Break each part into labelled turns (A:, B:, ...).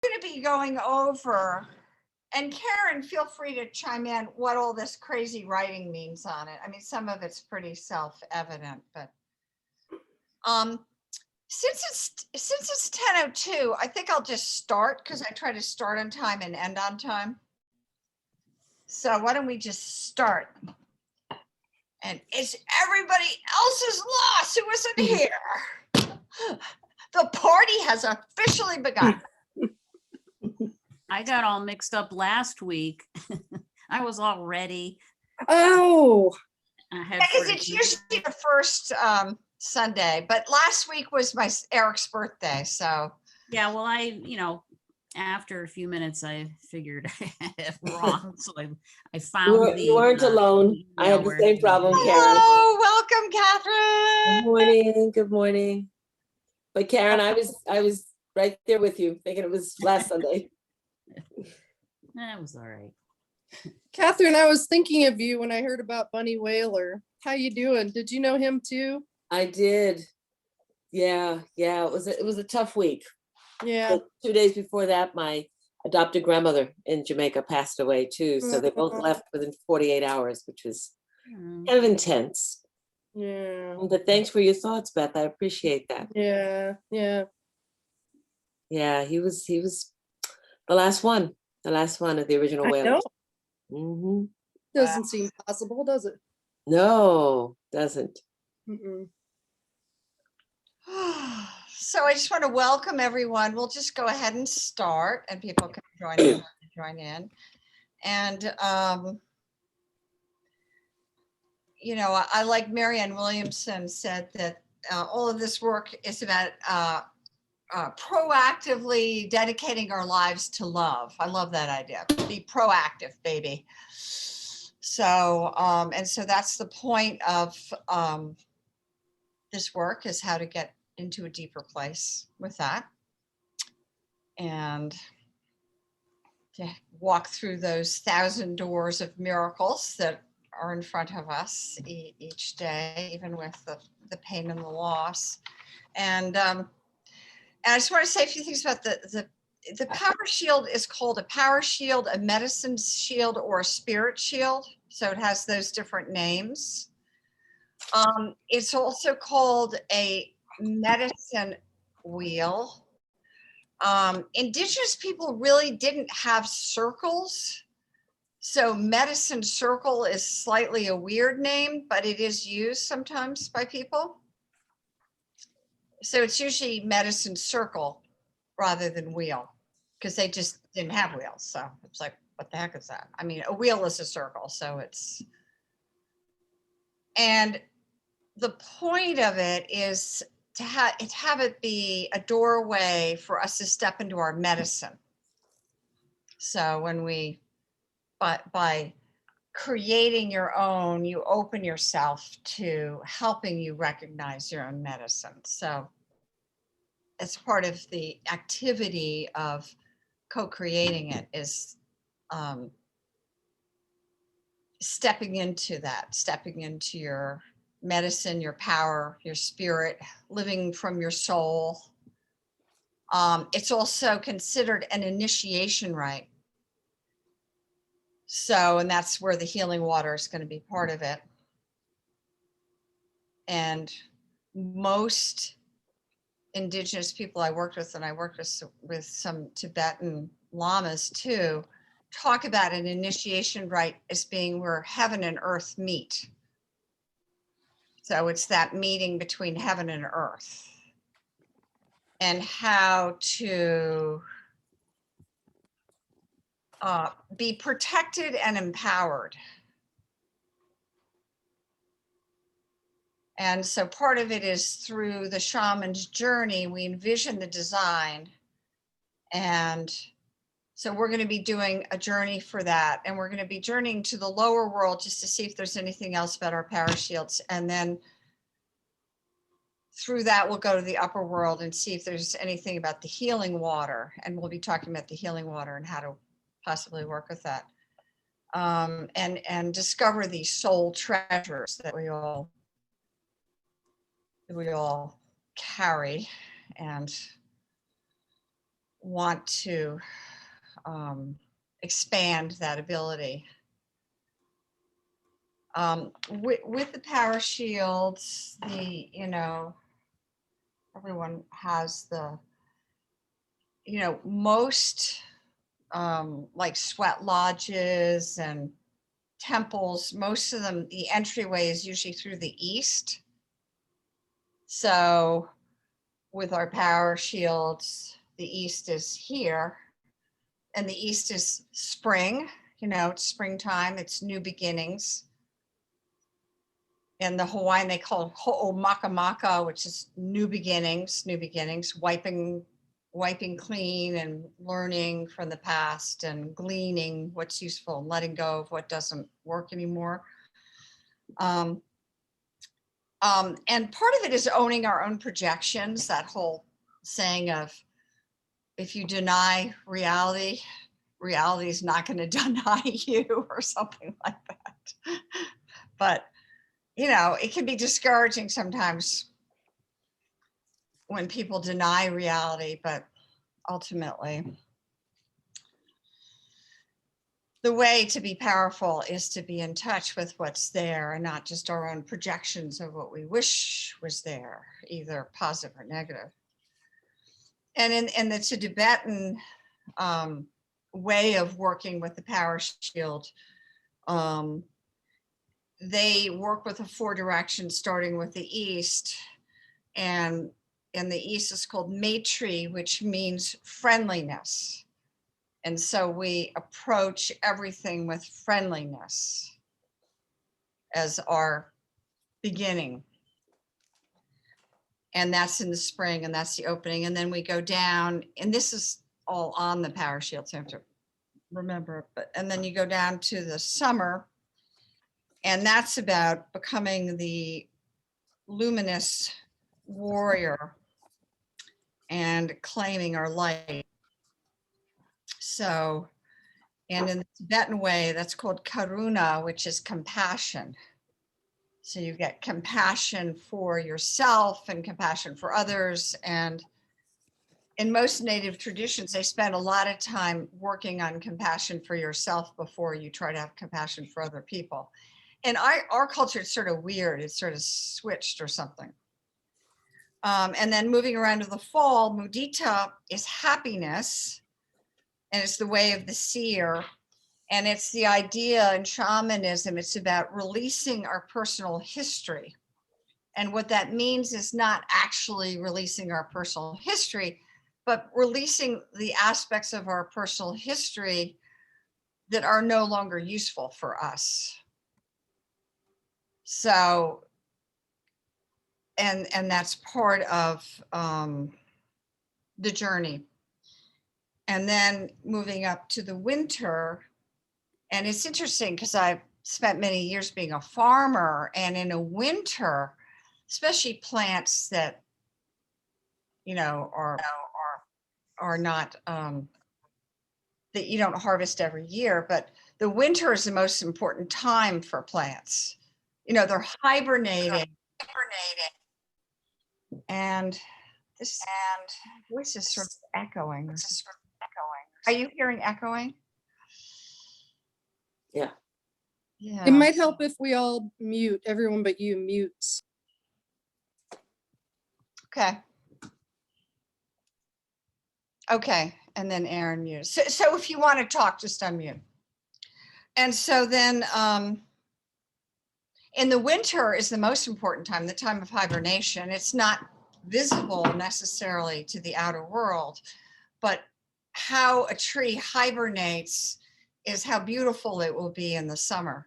A: going to be going over, and Karen, feel free to chime in what all this crazy writing means on it. I mean, some of it's pretty self-evident, but since it's 10:02, I think I'll just start because I try to start on time and end on time. So why don't we just start? And it's everybody else's loss who isn't here. The party has officially begun.
B: I got all mixed up last week. I was all ready.
C: Oh,
A: Because it's usually the first Sunday, but last week was Eric's birthday, so.
B: Yeah, well, after a few minutes, I figured I had it wrong, so I found
C: you weren't alone. I had the same problem, Karen.
A: Hello, welcome, Catherine.
C: Good morning. Good morning. But Karen, I was right there with you, thinking it was last Sunday.
B: That was all right.
D: Catherine, I was thinking of you when I heard about Bunny Whaler. How you doing? Did you know him too?
C: I did. Yeah. It was a tough week.
D: Yeah.
C: But 2 days before that, my adopted grandmother in Jamaica passed away too. So they both left within 48 hours, which was kind of intense.
D: Yeah.
C: But thanks for your thoughts, Beth. I appreciate that.
D: Yeah.
C: Yeah, he was the last one of the original
D: I
C: Whalers.
D: know. Doesn't seem possible, does it?
C: No, doesn't.
D: Mm-mm.
A: So I just want to welcome everyone. We'll just go ahead and start, and people can join in. And I like Marianne Williamson said that all of this work is about proactively dedicating our lives to love. I love that idea. Be proactive, baby. So, so that's the point of this work, is how to get into a deeper place with that. And to walk through those 1,000 doors of miracles that are in front of us each day, even with the pain and the loss. And I just want to say a few things about the power shield. Is called a power shield, a medicine shield, or a spirit shield. So it has those different names. It's also called a medicine wheel. Indigenous people really didn't have circles. So medicine circle is slightly a weird name, but it is used sometimes by people. So it's usually medicine circle rather than wheel, because they just didn't have wheels. So it's like, what the heck is that? I mean, a wheel is a circle, so it's. And the point of it is to have it be a doorway for us to step into our medicine. So when we, by creating your own, you open yourself to helping you recognize your own medicine. So as part of the activity of co-creating it is stepping into your medicine, your power, your spirit, living from your soul. It's also considered an initiation rite. So, and that's where the healing water is going to be part of it. And most Indigenous people I worked with, and I worked with some Tibetan lamas too, talk about an initiation rite as being where heaven and earth meet. So it's that meeting between heaven and earth, and how to be protected and empowered. And so part of it is through the shaman's journey, we envision the design. And so we're going to be doing a journey for that. And we're going to be journeying to the lower world just to see if there's anything else about our power shields. And then through that, we'll go to the upper world and see if there's anything about the healing water. And we'll be talking about the healing water and how to possibly work with that. And discover these soul treasures that we all carry. And want to expand that ability. With the power shields, everyone has most like sweat lodges and temples, most of them, the entryway is usually through the east. So with our power shields, the east is here, and the east is spring, it's springtime, it's new beginnings. In the Hawaiian, they call it ho'omakamaka, which is new beginnings, wiping clean and learning from the past and gleaning what's useful and letting go of what doesn't work anymore. And part of it is owning our own projections, that whole saying of, if you deny reality, reality is not going to deny you, or something like that. But it can be discouraging sometimes when people deny reality, but ultimately, the way to be powerful is to be in touch with what's there and not just our own projections of what we wish was there, either positive or negative. And it's a Tibetan way of working with the power shield. They work with the 4 directions, starting with the east, and in the east is called Maitri, which means friendliness. And so we approach everything with friendliness as our beginning. And that's in the spring, and that's the opening. And then we go down, and this is all on the power shield, so you have to remember it. And then you go down to the summer, and that's about becoming the luminous warrior and claiming our light. So, and in the Tibetan way, that's called karuna, which is compassion. So you get compassion for yourself and compassion for others. And in most Native traditions, they spend a lot of time working on compassion for yourself before you try to have compassion for other people. And our culture is sort of weird. It's sort of switched or something. And then moving around to the fall, mudita is happiness, and it's the way of the seer. And it's the idea in shamanism, it's about releasing our personal history. And what that means is not actually releasing our personal history, but releasing the aspects of our personal history that are no longer useful for us. So, and that's part of the journey. And then moving up to the winter, and it's interesting because I've spent many years being a farmer, and in a winter, especially plants that, are not, that you don't harvest every year, but the winter is the most important time for plants. They're hibernating. And this voice is sort of echoing. Are you hearing echoing?
C: Yeah.
A: Yeah.
D: It might help if we all mute, everyone but you mutes.
A: Okay. Okay, and then Aaron mutes. So if you want to talk, just unmute. And so then in the winter is the most important time, the time of hibernation. It's not visible necessarily to the outer world, but how a tree hibernates is how beautiful it will be in the summer.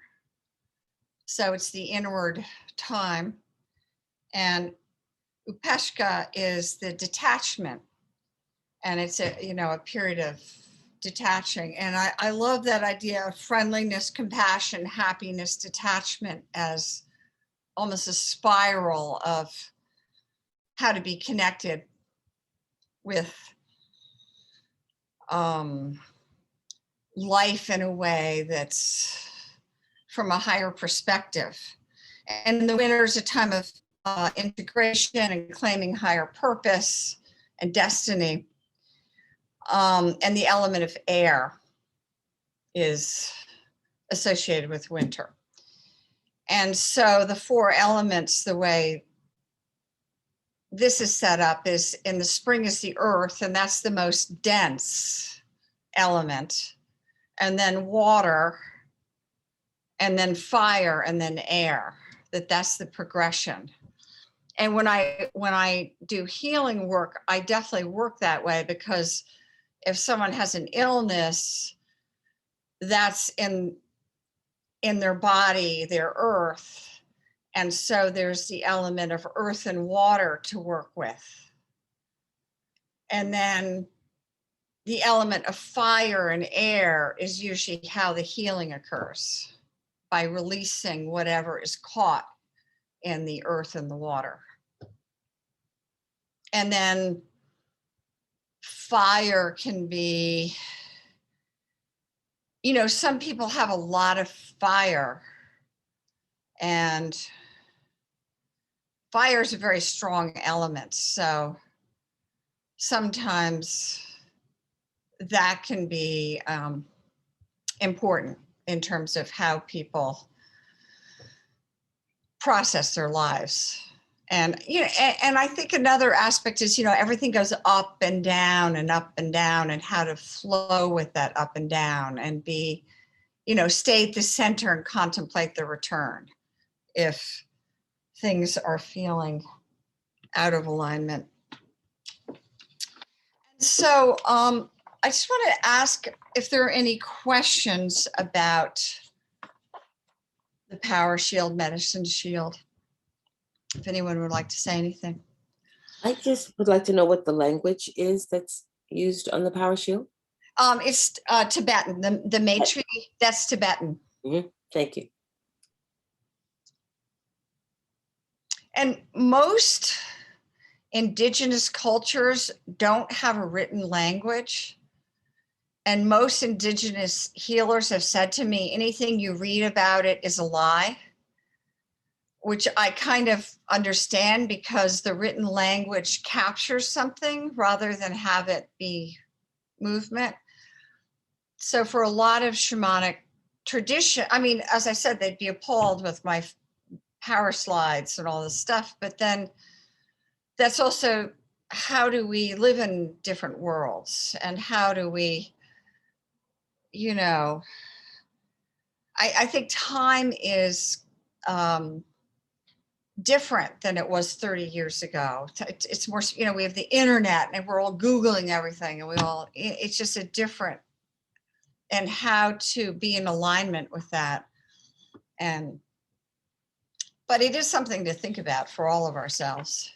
A: So it's the inward time. And Upeshka is the detachment. And it's a period of detaching. And I love that idea of friendliness, compassion, happiness, detachment as almost a spiral of how to be connected with life in a way that's from a higher perspective. And the winter is a time of integration and claiming higher purpose and destiny. And the element of air is associated with winter. And so the 4 elements, the way this is set up is in the spring is the earth, and that's the most dense element. And then water, and then fire, and then air, that's the progression. And when I do healing work, I definitely work that way, because if someone has an illness, that's in their body, their earth. And so there's the element of earth and water to work with. And then the element of fire and air is usually how the healing occurs, by releasing whatever is caught in the earth and the water. And then fire can be, some people have a lot of fire, and fire is a very strong element. So sometimes that can be important in terms of how people process their lives. And, and I think another aspect is, everything goes up and down and up and down, and how to flow with that up and down and be, stay at the center and contemplate the return if things are feeling out of alignment. So I just want to ask if there are any questions about the Power Shield, Medicine Shield. If anyone would like to say anything.
C: I just would like to know what the language is that's used on the Power Shield.
A: It's Tibetan. The Maitri, that's Tibetan.
C: Thank you.
A: And most indigenous cultures don't have a written language. And most indigenous healers have said to me, anything you read about it is a lie, which I kind of understand, because the written language captures something rather than have it be movement. So for a lot of shamanic tradition, I mean, as I said, they'd be appalled with my power slides and all this stuff, but then that's also, how do we live in different worlds, and how do we, I think time is different than it was 30 years ago. It's more, we have the internet and we're all Googling everything, and it's just a different, and how to be in alignment with that. But it is something to think about for all of ourselves.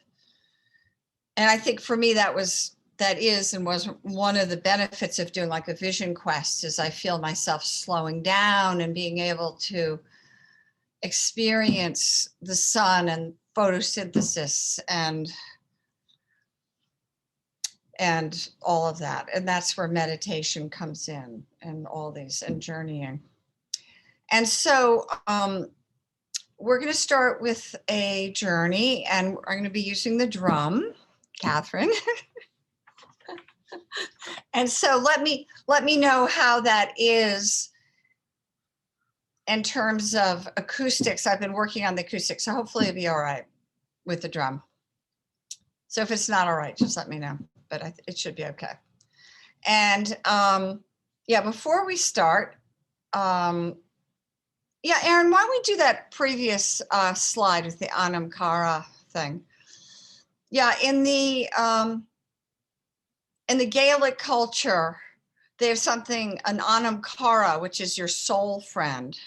A: And I think for me, that was one of the benefits of doing like a vision quest, is I feel myself slowing down and being able to experience the sun and photosynthesis and all of that. And that's where meditation comes in, and all these, and journeying. And so we're going to start with a journey, and I'm going to be using the drum, Catherine. And so let me know how that is in terms of acoustics. I've been working on the acoustics, so hopefully it'll be all right with the drum. So if it's not all right, just let me know, but it should be okay. And before we start, Aaron, why don't we do that previous slide with the Anamkara thing? Yeah, in the Gaelic culture, they have something, an Anamkara, which is your soul friend,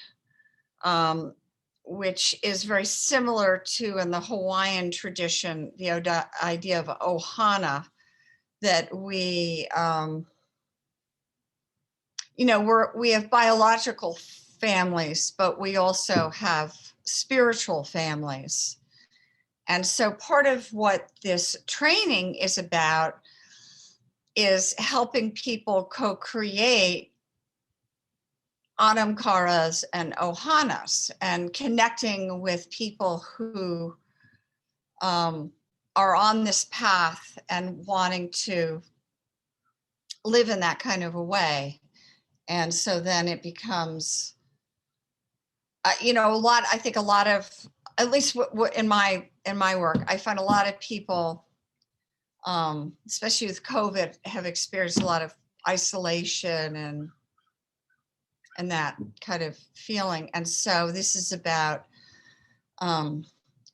A: which is very similar to, in the Hawaiian tradition, the idea of ohana, that we have biological families, but we also have spiritual families. And so part of what this training is about is helping people co-create Anamkaras and Ohanas, and connecting with people who are on this path and wanting to live in that kind of a way. And so then it becomes, you know, I think a lot of, at least in my work, I find a lot of people, especially with COVID, have experienced a lot of isolation and that kind of feeling. And so this is about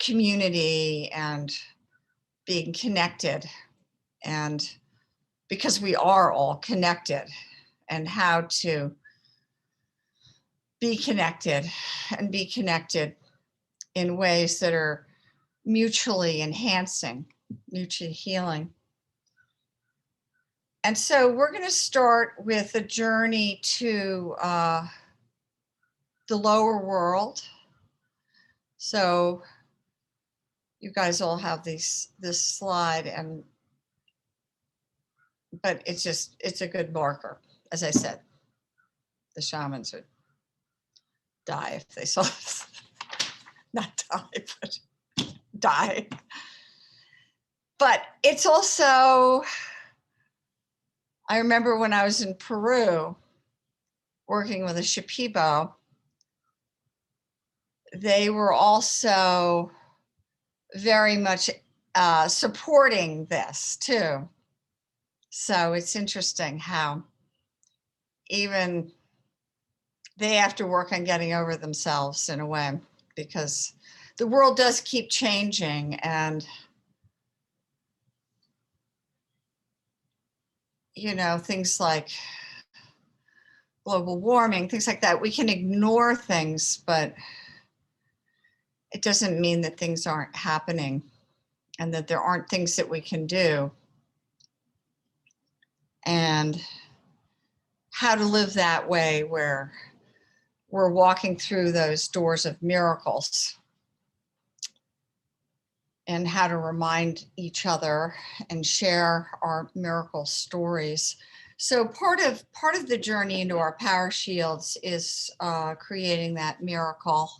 A: community and being connected, and because we are all connected, and how to be connected and be connected in ways that are mutually enhancing, mutually healing. And so we're going to start with a journey to the lower world. So you guys all have this slide, but it's a good marker. As I said, the shamans would die if they saw this. Not die, but die. But it's also, I remember when I was in Peru working with a Shipibo, they were also very much supporting this too. So it's interesting how even they have to work on getting over themselves in a way, because the world does keep changing, and you know, things like global warming, things like that, we can ignore things, but it doesn't mean that things aren't happening and that there aren't things that we can do, and how to live that way where we're walking through those doors of miracles, and how to remind each other and share our miracle stories. So part of the journey into our power shields is creating that miracle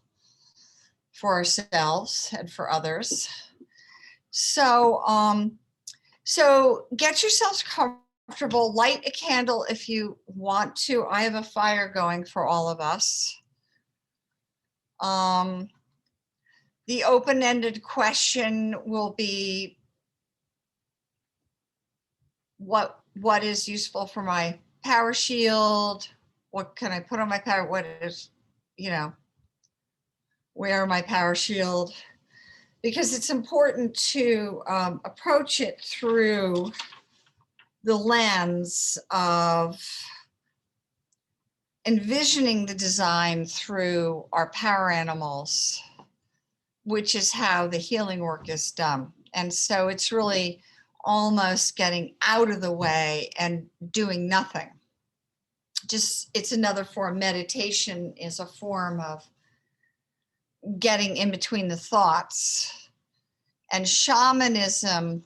A: for ourselves and for others. So so get yourselves comfortable, light a candle if you want to. I have a fire going for all of us. The open-ended question will be, what is useful for my power shield? What can I put on my power? What is, you know, wear my power shield? Because it's important to approach it through the lens of envisioning the design through our power animals, which is how the healing work is done. And so it's really almost getting out of the way and doing nothing. Just, it's another form. Meditation is a form of getting in between the thoughts. And shamanism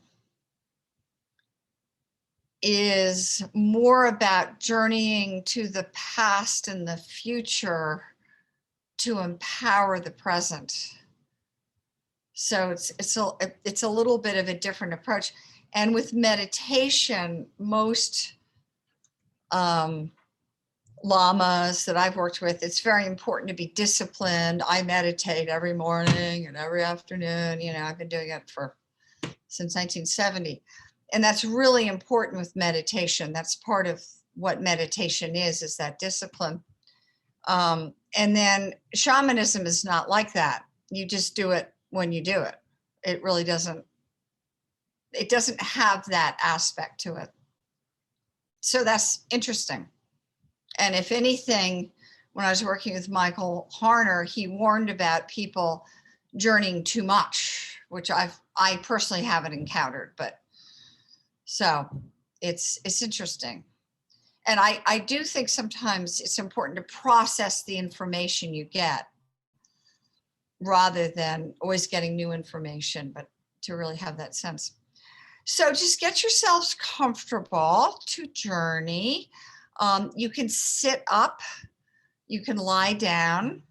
A: is more about journeying to the past and the future to empower the present. So it's a little bit of a different approach. And with meditation, most lamas that I've worked with, it's very important to be disciplined. I meditate every morning and every afternoon. You know, I've been doing it since 1970. And that's really important with meditation. That's part of what meditation is that discipline. And then shamanism is not like that. You just do it when you do it. It really doesn't have that aspect to it. So that's interesting. And if anything, when I was working with Michael Harner, he warned about people journeying too much, which I personally haven't encountered, but so it's interesting. And I do think sometimes it's important to process the information you get rather than always getting new information, but to really have that sense. So just get yourselves comfortable to journey. You can sit up, you can lie down.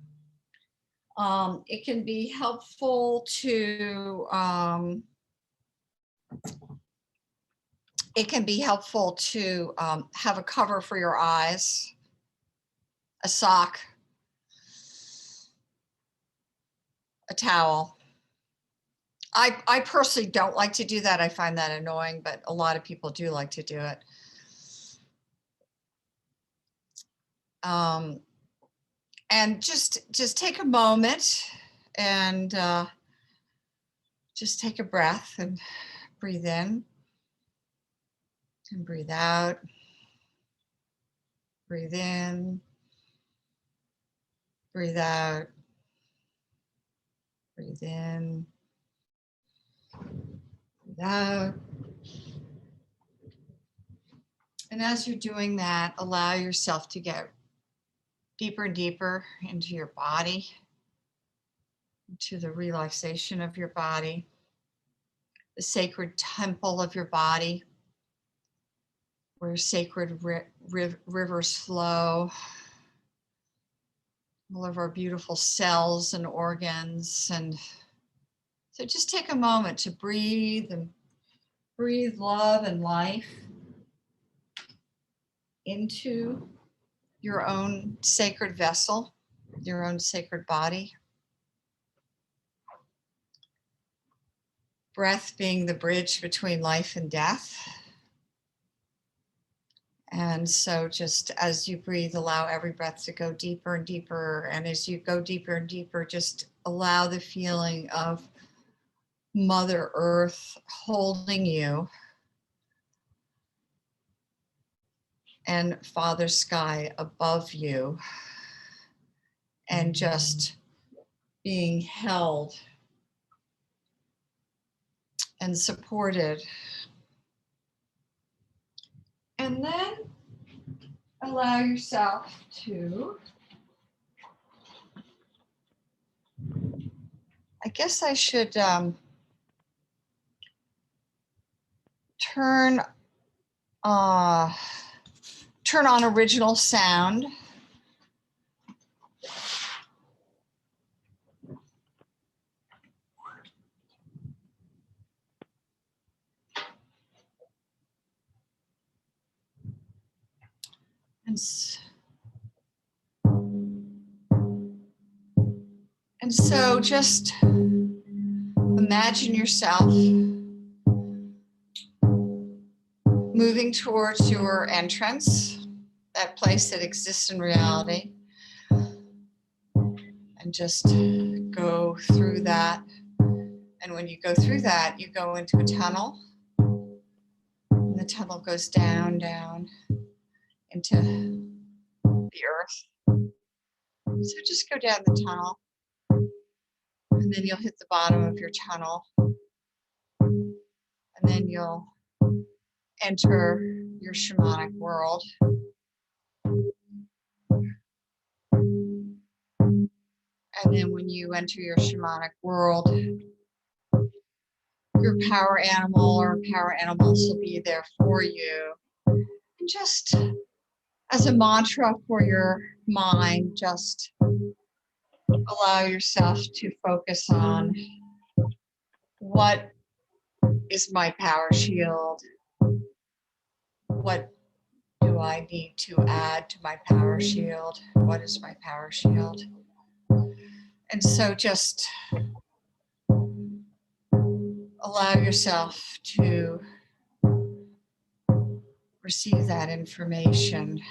A: It can be helpful to it can be helpful to have a cover for your eyes, a sock, a towel. I personally don't like to do that. I find that annoying, but a lot of people do like to do it. And just take a moment and just take a breath and breathe in and breathe out. Breathe in, breathe out, breathe in, breathe out. And as you're doing that, allow yourself to get deeper and deeper into your body, into the relaxation of your body, the sacred temple of your body, where sacred rivers flow, all of our beautiful cells and organs. And so just take a moment to breathe and breathe love and life into your own sacred vessel, your own sacred body. Breath being the bridge between life and death. And so just as you breathe, allow every breath to go deeper and deeper. And as you go deeper and deeper, just allow the feeling of Mother Earth holding you and Father Sky above you, and just being held and supported. And then allow yourself to, I guess I should turn on original sound. And so just imagine yourself moving towards your entrance, that place that exists in reality, and just go through that. And when you go through that, you go into a tunnel, and the tunnel goes down, down into the earth. So just go down the tunnel, and then you'll hit the bottom of your tunnel, and then you'll enter your shamanic world. And then when you enter your shamanic world, your power animal or power animals will be there for you. And just as a mantra for your mind, just allow yourself to focus on what is my power shield? What do I need to add to my power shield? What is my power shield? And so just allow yourself to receive that information.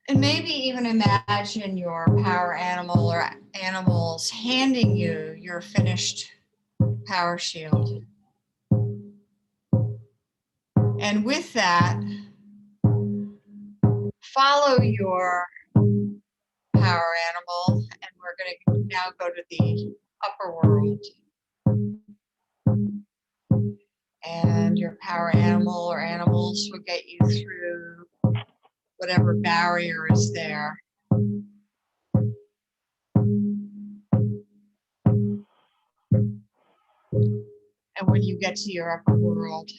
A: And maybe even imagine your power animal or animals handing you your finished power shield. And with that, follow your power animal, and we're going to now go to the upper world. And your power animal or animals will get you through whatever barrier is there. And when you get to your upper world,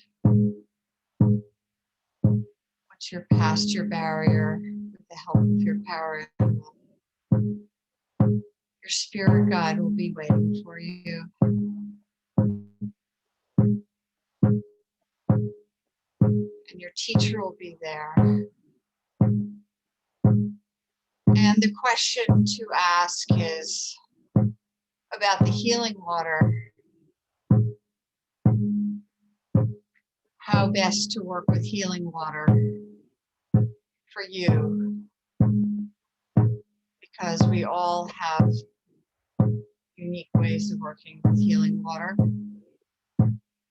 A: once you're past your barrier with the help of your power animal, your spirit guide will be waiting for you. your teacher will be there. And the question to ask is about the healing water. How best to work with healing water for you. Because we all have unique ways of working with healing water.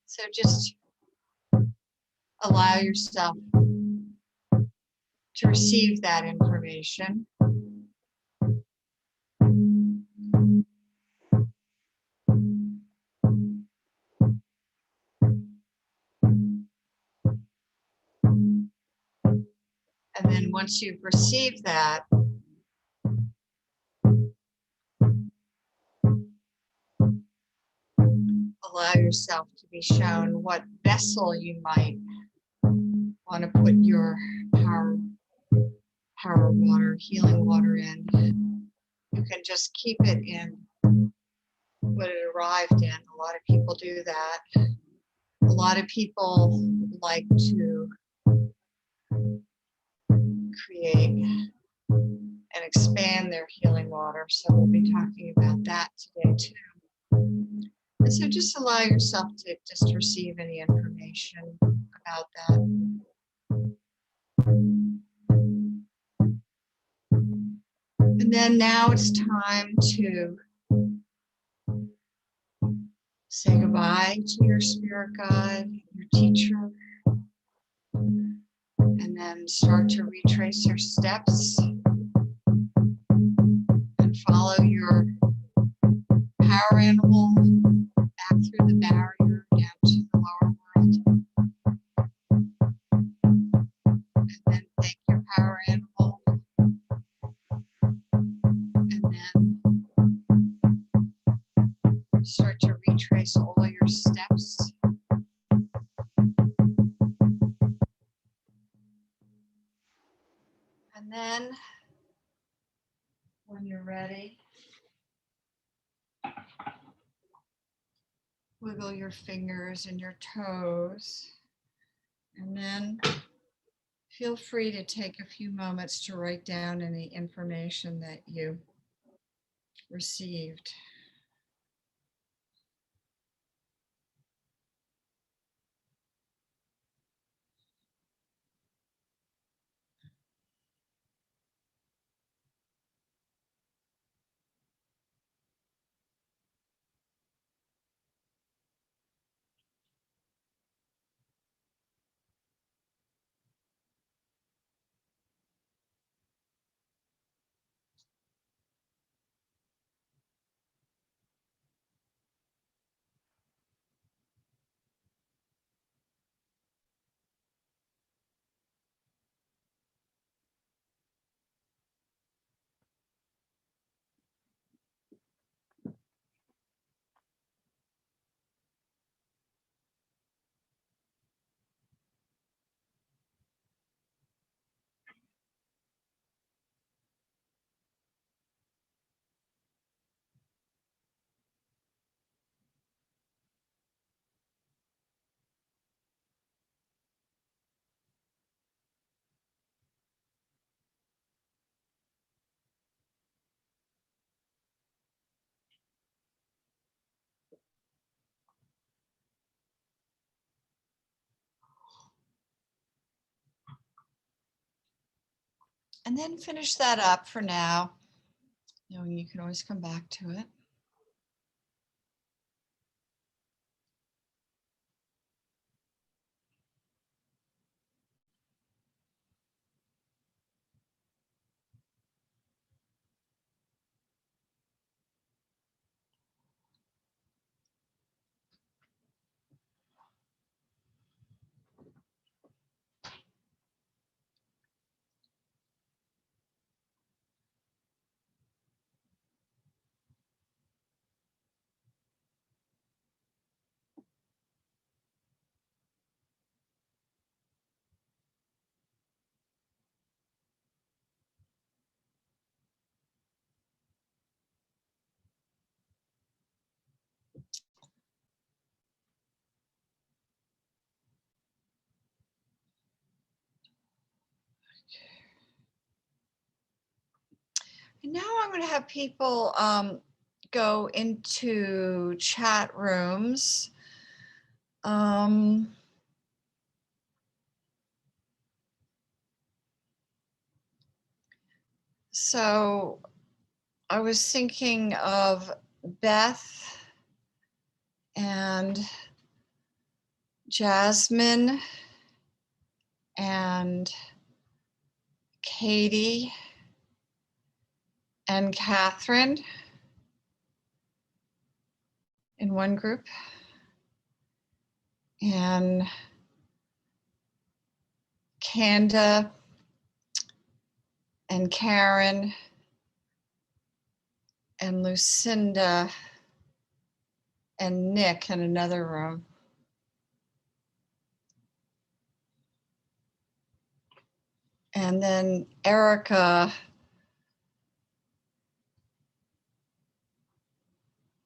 A: So just allow yourself to receive that information. And then once you've received that, allow yourself to be shown what vessel you might want to put your power water, healing water in. You can just keep it in what it arrived in. A lot of people do that. A lot of people like to create and expand their healing water. So we'll be talking about that today too. And so just allow yourself to just receive any information about that. And then now it's time to say goodbye to your spirit guide, your teacher, and then start to retrace your steps and follow your power animal back through the barrier down to the lower world. And then thank your power animal. And then start to retrace all your steps. And then when you're ready, wiggle your fingers and your toes. And then feel free to take a few moments to write down any information that you received. And then finish that up for now, knowing you can always come back to it. Now I'm going to have people go into chat rooms. So I was thinking of Beth and Jasmine and Katie and Catherine in one group, and Kanda and Karen and Lucinda and Nick in another room. And then Erica.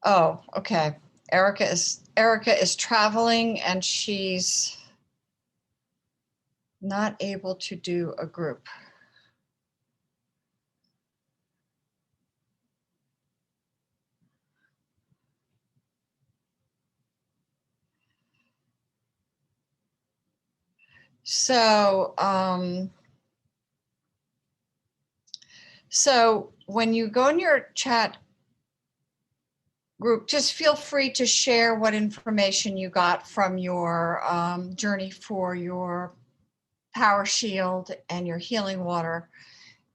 A: Oh, okay. Erica is traveling and she's not able to do a group. So, so when you go in your chat group, just feel free to share what information you got from your journey for your power shield and your healing water.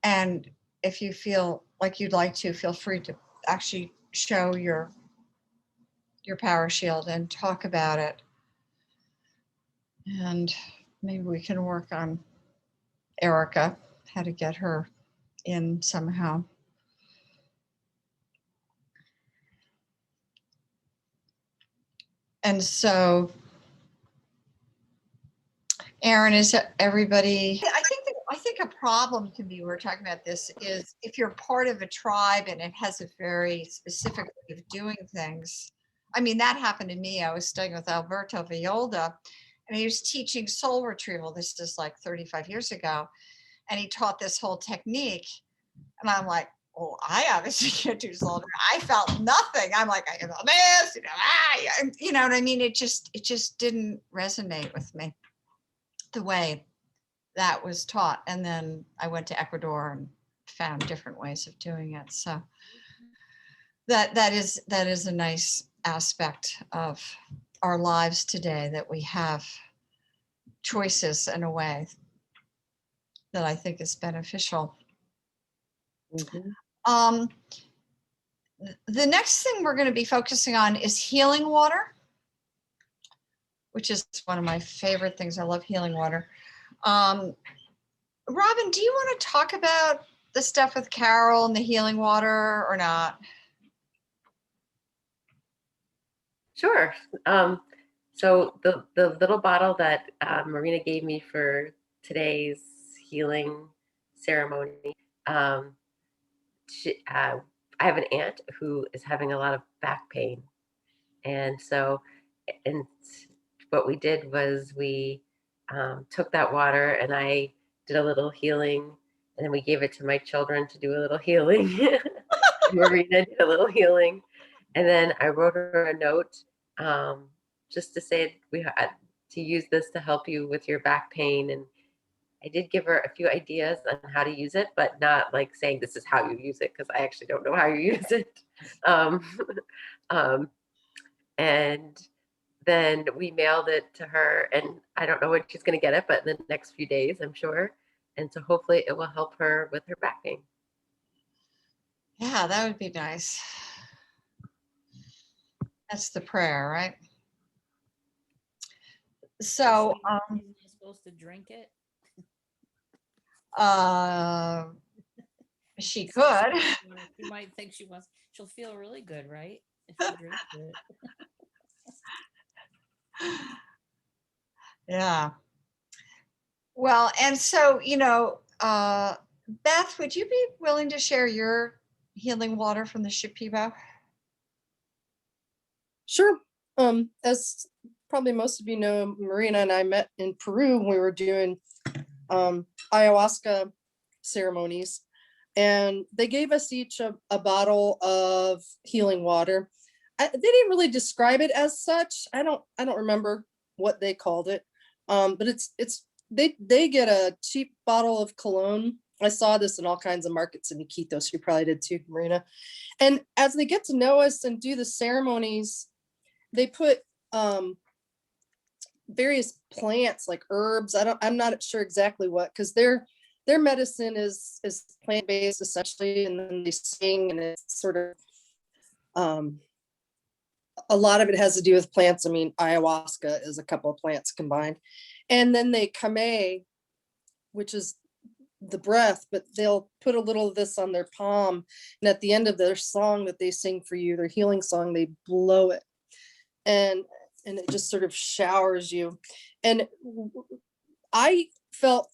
A: And if you feel like you'd like to, feel free to actually show your power shield and talk about it. And maybe we can work on Erica, how to get her in somehow. And so, Aaron, is everybody? I think a problem can be, we're talking about this, is if you're part of a tribe and it has a very specific way of doing things. I mean, that happened to me. I was studying with Alberto Villolda, and he was teaching soul retrieval. This is like 35 years ago. And he taught this whole technique. And I'm like, well, I obviously can't do soul retrieval. I felt nothing. I'm like, I can feel this, you know what I mean? It just didn't resonate with me the way that was taught. And then I went to Ecuador and found different ways of doing it. So that is a nice aspect of our lives today, that we have choices in a way that I think is beneficial.
C: Mhm.
A: The next thing we're going to be focusing on is healing water, which is one of my favorite things. I love healing water. Robin, do you want to talk about the stuff with Carol and the healing water or not?
E: Sure. So the little bottle that Marina gave me for today's healing ceremony, I have an aunt who is having a lot of back pain, and so and what we did was we took that water and I did a little healing, and then we gave it to my children to do a little healing. Marina did a little healing, and then I wrote her a note just to say we had to use this to help you with your back pain. And I did give her a few ideas on how to use it, but not like saying this is how you use it, because I actually don't know how you use it. Um, and then we mailed it to her, and I don't know when she's going to get it, but in the next few days, I'm sure. And so hopefully it will help her with her back pain.
A: Yeah, that would be nice. That's the prayer, right? So,
B: Isn't you supposed to drink it?
A: she could.
B: You might think she'll feel really good, right? If she drinks it.
A: Yeah. Well, and so, Beth, would you be willing to share your healing water from the Shipibo?
D: Sure. As probably most of you know, Marina and I met in Peru when we were doing ayahuasca ceremonies. And they gave us each a bottle of healing water. They didn't really describe it as such. I don't remember what they called it. But they get a cheap bottle of cologne. I saw this in all kinds of markets in Iquitos. You probably did too, Marina. And as they get to know us and do the ceremonies, they put various plants like herbs. I'm not sure exactly what, because their medicine is plant-based essentially, and then they sing, and it's sort of a lot of it has to do with plants. I mean, ayahuasca is a couple of plants combined. And then they kame, which is the breath, but they'll put a little of this on their palm. And at the end of their song that they sing for you, their healing song, they blow it. And it just sort of showers you. And I felt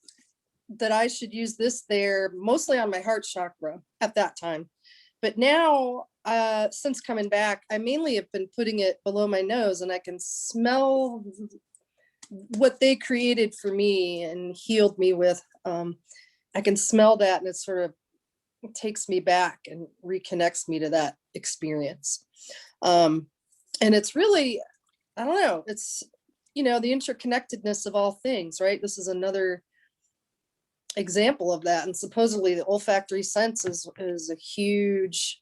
D: that I should use this there mostly on my heart chakra at that time. But now, since coming back, I mainly have been putting it below my nose, and I can smell what they created for me and healed me with. I can smell that, and it sort of takes me back and reconnects me to that experience. And it's really, I don't know, it's, the interconnectedness of all things, right? This is another example of that. And supposedly the olfactory sense is a huge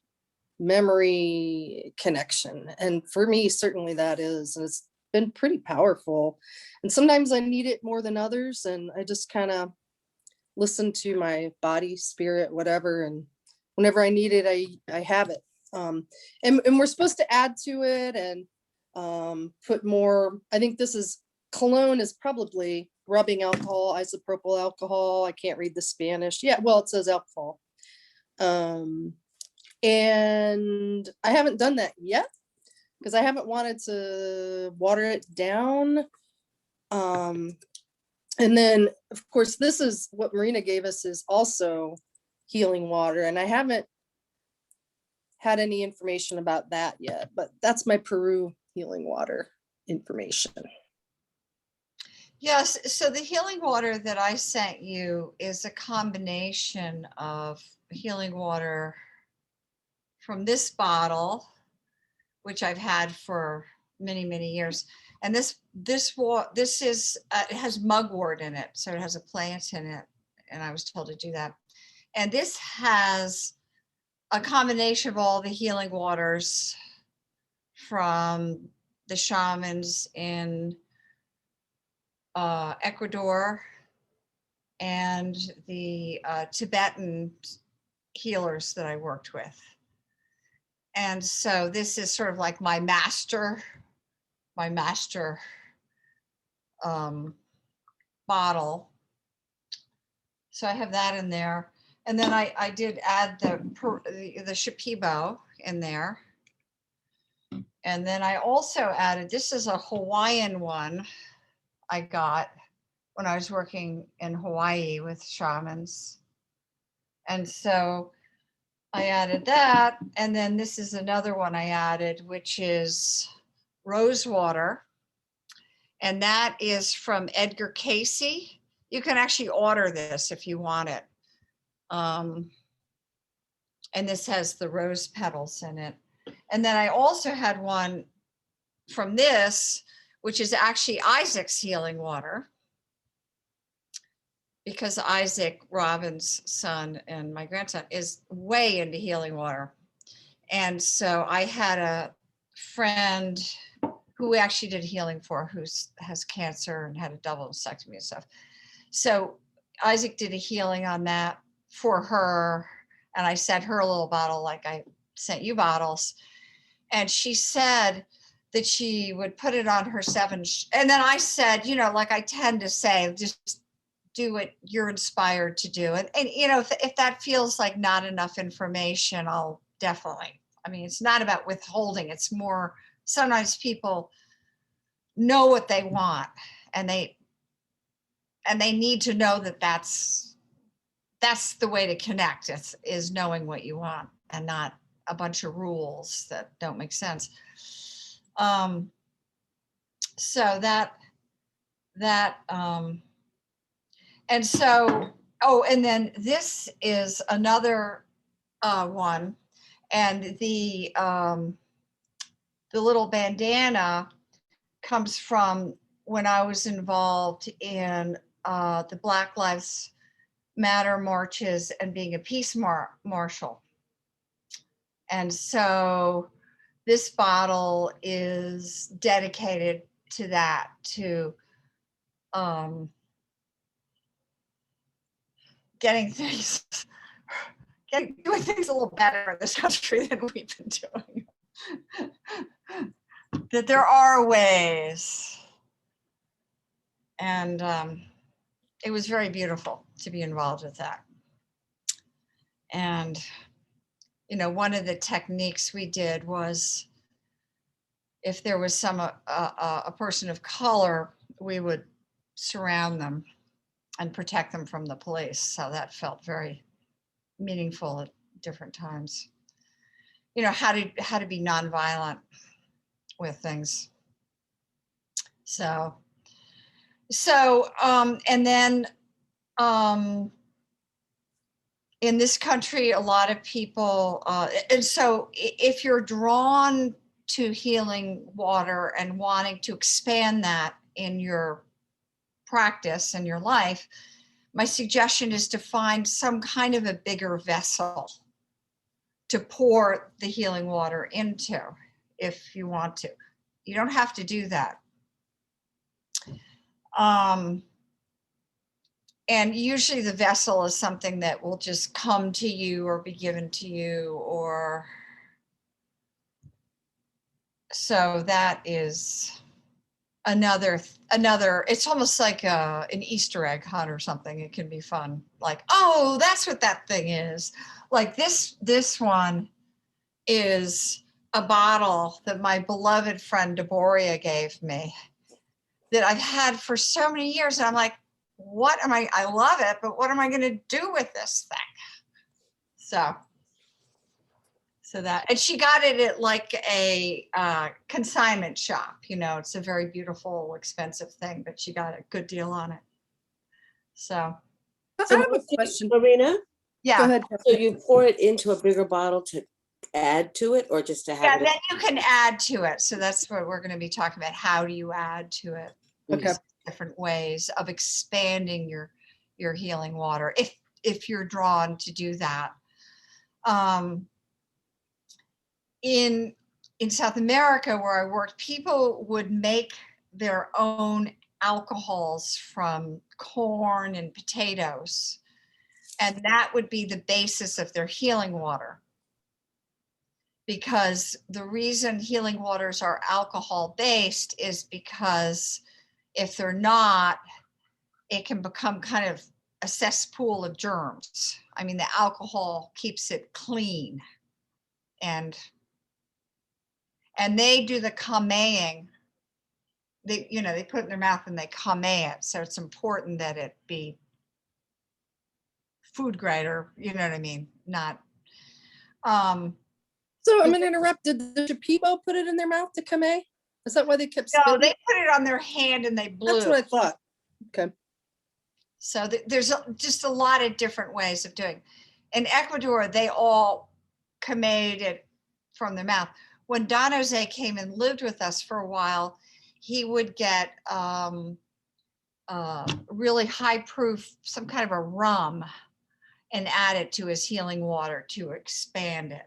D: memory connection. And for me, certainly that is, and it's been pretty powerful. And sometimes I need it more than others. And I just kind of listen to my body, spirit, whatever. And whenever I need it, I have it. And we're supposed to add to it and put more. I think cologne is probably rubbing alcohol, isopropyl alcohol. I can't read the Spanish. Yeah, well, it says alcohol. And I haven't done that yet because I haven't wanted to water it down. And then, of course, this is what Marina gave us, is also healing water. And I haven't had any information about that yet, but that's my Peru healing water information.
A: Yes, so the healing water that I sent you is a combination of healing water from this bottle, which I've had for many, many years. And this is, it has mugwort in it. So it has a plant in it. And I was told to do that. And this has a combination of all the healing waters from the shamans in Ecuador and the Tibetan healers that I worked with. And so this is sort of like my master bottle. So I have that in there. And then I did add the Shipibo in there. And then I also added, this is a Hawaiian one I got when I was working in Hawaii with shamans. And so I added that. And then this is another one I added, which is rose water. And that is from Edgar Casey. You can actually order this if you want it. And this has the rose petals in it. And then I also had one from this, which is actually Isaac's healing water, because Isaac, Robin's son and my grandson, is way into healing water. And so I had a friend who we actually did healing for, who has cancer and had a double mastectomy and stuff. So Isaac did a healing on that for her. And I sent her a little bottle like I sent you bottles. And she said that she would put it on her and then I said, like I tend to say, just do what you're inspired to do. And if that feels like not enough information, I'll definitely, it's not about withholding. It's more, sometimes people know what they want and they need to know that that's the way to connect, is knowing what you want and not a bunch of rules that don't make sense. So and so Oh, and then this is another one, and the little bandana comes from when I was involved in the Black Lives Matter marches and being a peace marshal. And so this bottle is dedicated to that, to getting things, doing things a little better in this country than we've been doing. That there are ways. And it was very beautiful to be involved with that. And, you know, one of the techniques we did was if there was a person of color, we would surround them and protect them from the police. So that felt very meaningful at different times. You know, how to be nonviolent with things. So and then in this country, a lot of people, and so if you're drawn to healing water and wanting to expand that in your practice and your life, my suggestion is to find some kind of a bigger vessel to pour the healing water into if you want to. You don't have to do that. And usually the vessel is something that will just come to you or be given to you, or so that is another, it's almost like an Easter egg hunt or something. It can be fun. Like, oh, that's what that thing is. Like this one is a bottle that my beloved friend Deboria gave me that I've had for so many years. And I'm like, I love it, but what am I going to do with this thing? So that, and she got it at like a consignment shop, you know, it's a very beautiful, expensive thing, but she got a good deal on it. So,
D: I
C: So
D: have a
C: what's it,
D: question.
C: Marina,
D: Go
A: yeah.
D: ahead.
C: so you pour it into a bigger bottle to add to it or just to have
A: Yeah,
C: it?
A: then you can add to it. So that's what we're going to be talking about. How do you add to it?
D: Okay.
A: Different ways of expanding your healing water if you're drawn to do that. In South America where I worked, people would make their own alcohols from corn and potatoes, and that would be the basis of their healing water. Because the reason healing waters are alcohol based is because if they're not, it can become kind of a cesspool of germs. I mean, the alcohol keeps it clean, and they do the kamehing. They put it in their mouth and they kameh it. So it's important that it be food grade, or you know what I mean, not.
D: So I'm going to interrupt. Did the Shipibo put it in their mouth to Kame? Is that why they kept
A: No,
D: spitting?
A: they put it on their hand and they blew.
D: That's what I thought. Okay.
A: So there's just a lot of different ways of doing. In Ecuador, they all kameh'd it from their mouth. When Don Jose came and lived with us for a while, he would get really high proof, some kind of a rum, and add it to his healing water to expand it.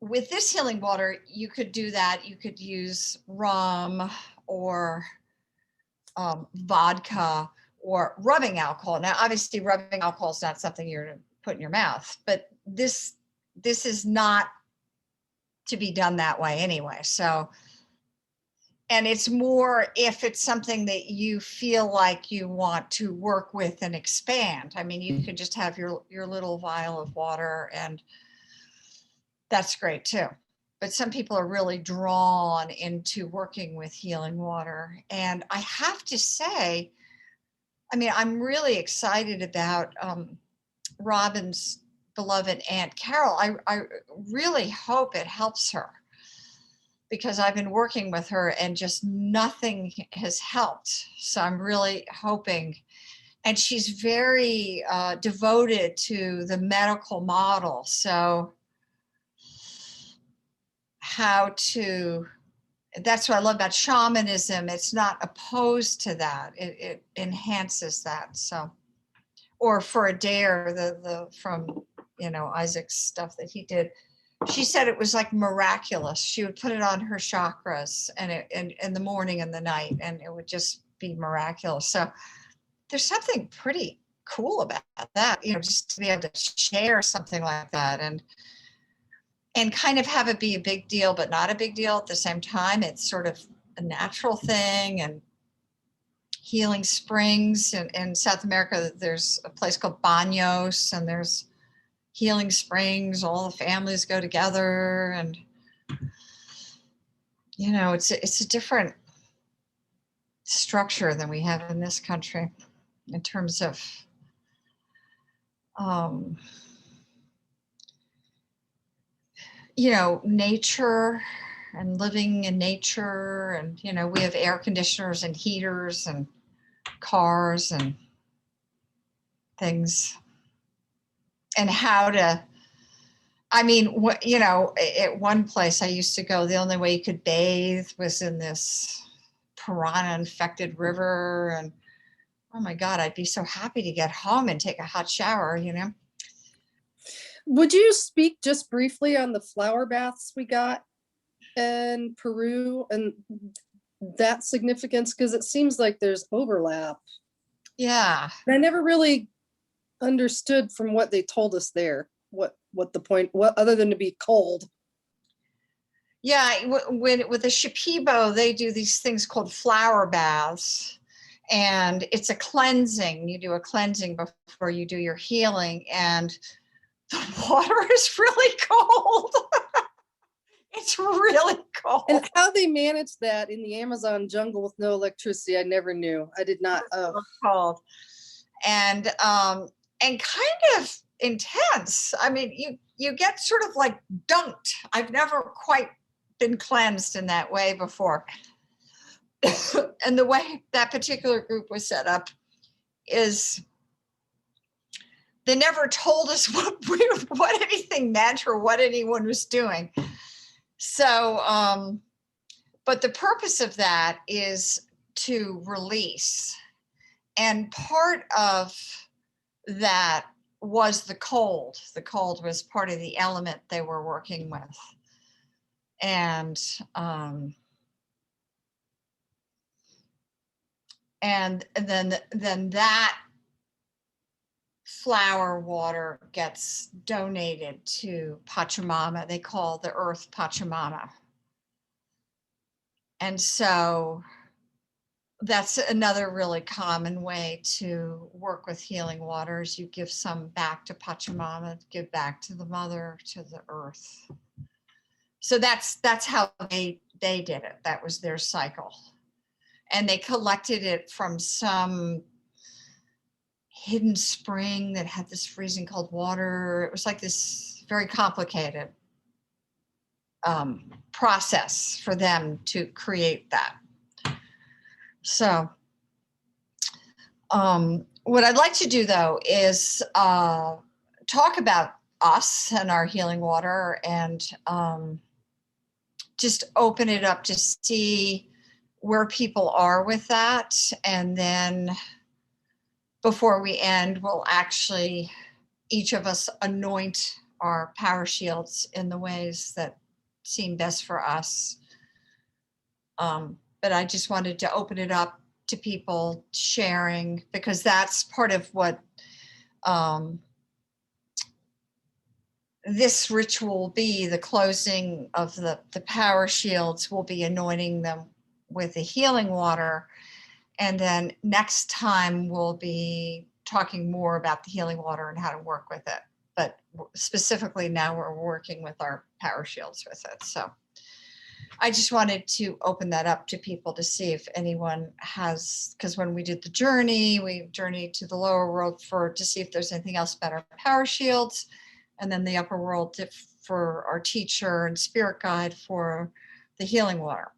A: With this healing water, you could do that. You could use rum or vodka or rubbing alcohol. Now, obviously, rubbing alcohol is not something you're to put in your mouth, but this is not to be done that way anyway. So, and it's more if it's something that you feel like you want to work with and expand. I mean, you could just have your little vial of water, and that's great too. But some people are really drawn into working with healing water. And I have to say, I mean, I'm really excited about Robin's beloved Aunt Carol. I really hope it helps her. because I've been working with her and just nothing has helped. So I'm really hoping. And she's very devoted to the medical model. So that's what I love about shamanism. It's not opposed to that. It enhances that. So, or for Adair, from, Isaac's stuff that he did, she said it was like miraculous. She would put it on her chakras and in the morning and the night, and it would just be miraculous. So there's something pretty cool about that, just to be able to share something like that and kind of have it be a big deal, but not a big deal at the same time. It's sort of a natural thing. And healing springs in South America, there's a place called Baños, and there's healing springs. All the families go together, and it's a different structure than we have in this country in terms of nature and living in nature. And, we have air conditioners and heaters and cars and things. And at one place I used to go, the only way you could bathe was in this piranha infected river. And oh my God, I'd be so happy to get home and take a hot shower,
D: Would you speak just briefly on the flower baths we got in Peru and that significance? Because it seems like there's overlap.
A: Yeah.
D: And I never really understood from what they told us there, what the point, what other than to be cold.
A: Yeah, with the Shipibo, they do these things called flower baths, and it's a cleansing. You do a cleansing before you do your healing, and the water is really cold. It's really cold.
D: And how they managed that in the Amazon jungle with no electricity, I never knew. I did not.
A: Cold, and kind of intense. I mean, you get sort of like dunked. I've never quite been cleansed in that way before. And the way that particular group was set up is they never told us what anything meant or what anyone was doing. So, but the purpose of that is to release. And part of that was the cold. The cold was part of the element they were working with. And then that flower water gets donated to Pachamama. They call the earth Pachamama. And so that's another really common way to work with healing waters. You give some back to Pachamama, give back to the mother, to the earth. So that's how they did it. That was their cycle. And they collected it from some hidden spring that had this freezing cold water. It was like this very complicated process for them to create that. So what I'd like to do, though, is talk about us and our healing water, and just open it up to see where people are with that. And then before we end, we'll actually, each of us, anoint our power shields in the ways that seem best for us. But I just wanted to open it up to people sharing, because that's part of what this ritual will be. The closing of the power shields will be anointing them with the healing water. And then next time we'll be talking more about the healing water and how to work with it. But specifically now we're working with our power shields with it. So I just wanted to open that up to people to see if anyone has, because when we did the journey, we journeyed to the lower world to see if there's anything else about our power shields, and then the upper world for our teacher and spirit guide for the healing water.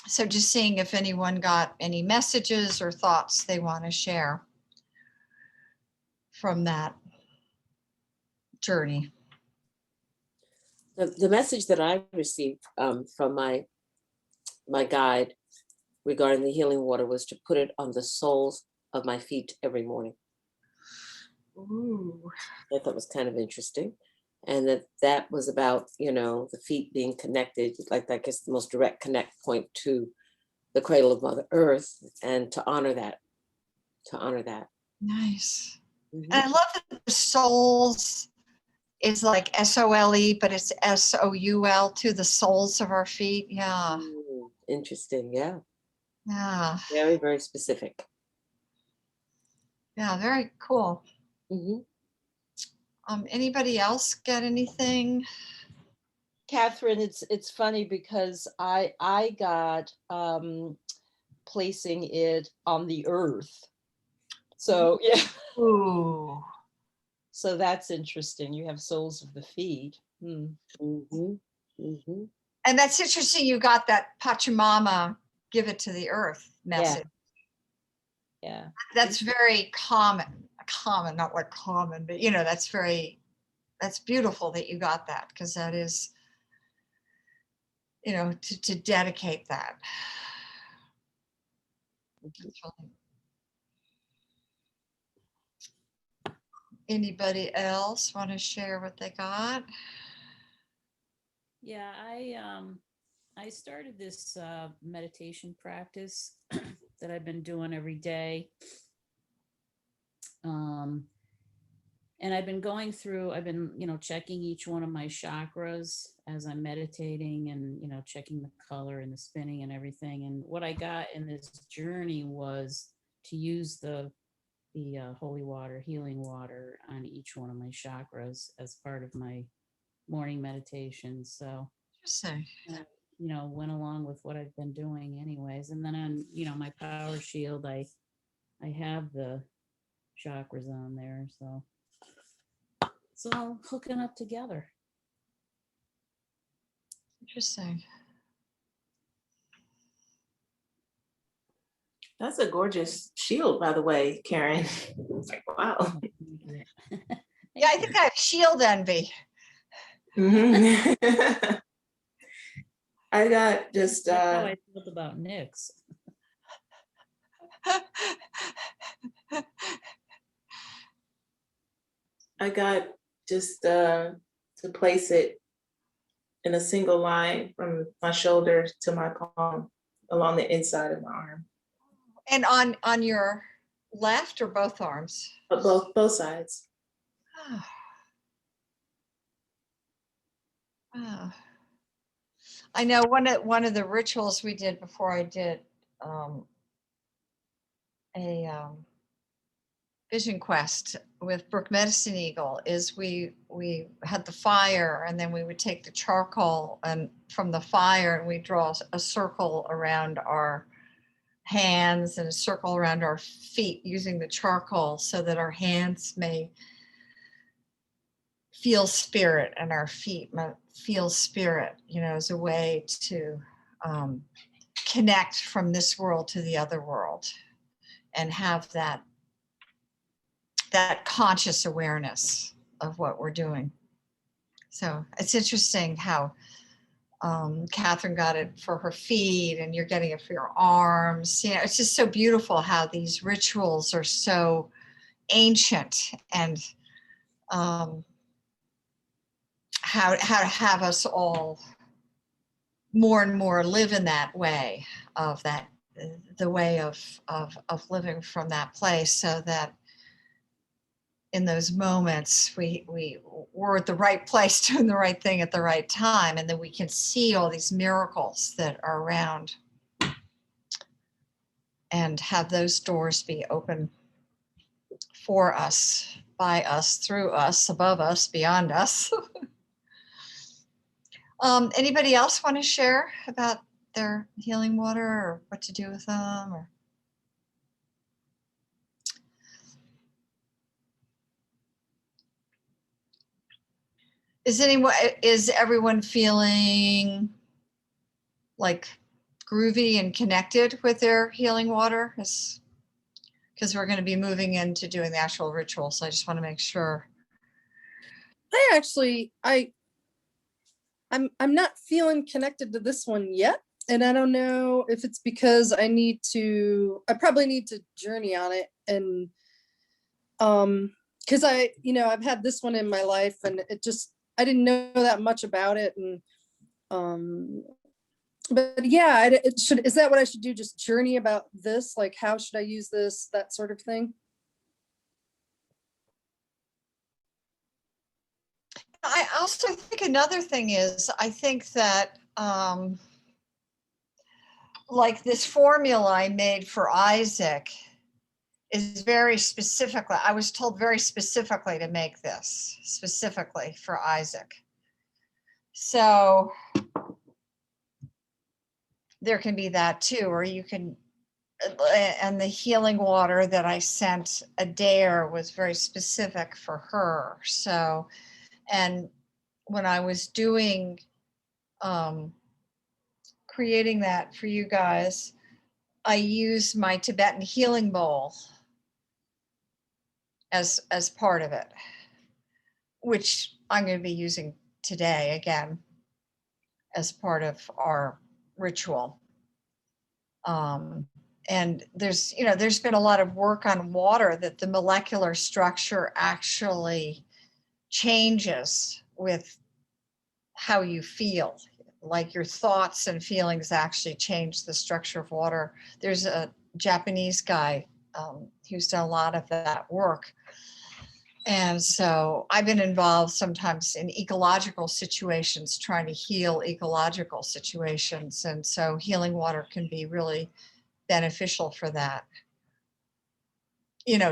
A: So just seeing if anyone got any messages or thoughts they want to share from that journey.
C: The message that I received from my guide regarding the healing water was to put it on the soles of my feet every morning.
A: Ooh.
C: I thought was kind of interesting. And that was about, the feet being connected, like I guess the most direct connect point to the cradle of Mother Earth, and to honor that.
A: Nice.
C: Mhm.
A: And I love that the soles is like SOLE, but it's SOUL to the soles of our feet. Yeah.
C: Interesting. Yeah.
A: Yeah.
C: Very, very specific.
A: Yeah. Very cool.
C: Mhm.
A: Anybody else get anything?
F: Catherine, it's funny because I got placing it on the earth. So yeah,
A: Ooh.
F: so that's interesting. You have soles of the feet. Hmm.
C: Mhm. Mhm.
A: And that's interesting. You got that Pachamama, give it to the earth message.
F: Yeah.
A: That's very common, not like common, but that's beautiful that you got that, because that is, to dedicate that. That's really- Anybody else want to share what they got?
B: Yeah, I started this meditation practice that I've been doing every day. And I've been checking each one of my chakras as I'm meditating, and, checking the color and the spinning and everything. And what I got in this journey was to use the holy water, healing water, on each one of my chakras as part of my morning meditation. So,
A: Interesting.
B: went along with what I've been doing anyways. And then on, my power shield, I have the chakras on there. So it's all hooking up together.
A: Interesting.
G: That's a gorgeous shield, by the way, Karen. It's like, wow.
A: Yeah, I think I have shield envy.
G: Mhm. I got just,
B: That's how I felt about Nyx.
G: To place it in a single line from my shoulder to my palm along the inside of my arm,
A: And on your left or both arms?
G: but both sides.
A: Wow. I know one of the rituals we did before I did a vision quest with Brook Medicine Eagle is we had the fire, and then we would take the charcoal and from the fire, and we draw a circle around our hands and a circle around our feet using the charcoal, so that our hands may feel spirit and our feet might feel spirit, as a way to connect from this world to the other world, and have that conscious awareness of what we're doing. So it's interesting how Catherine got it for her feet, and you're getting it for your arms. It's just so beautiful how these rituals are so ancient, and how to have us all more and more live in that way of that, the way of living from that place, so that in those moments we're at the right place doing the right thing at the right time, and then we can see all these miracles that are around, and have those doors be open for us, by us, through us, above us, beyond us. Anybody else want to share about their healing water, or what to do with them, or? Is everyone feeling like groovy and connected with their healing water? Because we're going to be moving into doing the actual ritual. So I just want to make sure.
D: I'm not feeling connected to this one yet. And I don't know if it's because I probably need to journey on it. And because I've had this one in my life and I didn't know that much about it. And but yeah, is that what I should do? Just journey about this? Like, how should I use this? That sort of thing.
A: I also think another thing is, I think that like this formula I made for Isaac is very specifically, I was told very specifically to make this specifically for Isaac. So there can be that too, or you can, and the healing water that I sent Adair was very specific for her. So, and when I was doing, creating that for you guys, I used my Tibetan healing bowl as part of it, which I'm going to be using today again as part of our ritual. And there's been a lot of work on water, that the molecular structure actually changes with how you feel. Like your thoughts and feelings actually change the structure of water. There's a Japanese guy who's done a lot of that work. And so I've been involved sometimes in ecological situations, trying to heal ecological situations. And so healing water can be really beneficial for that.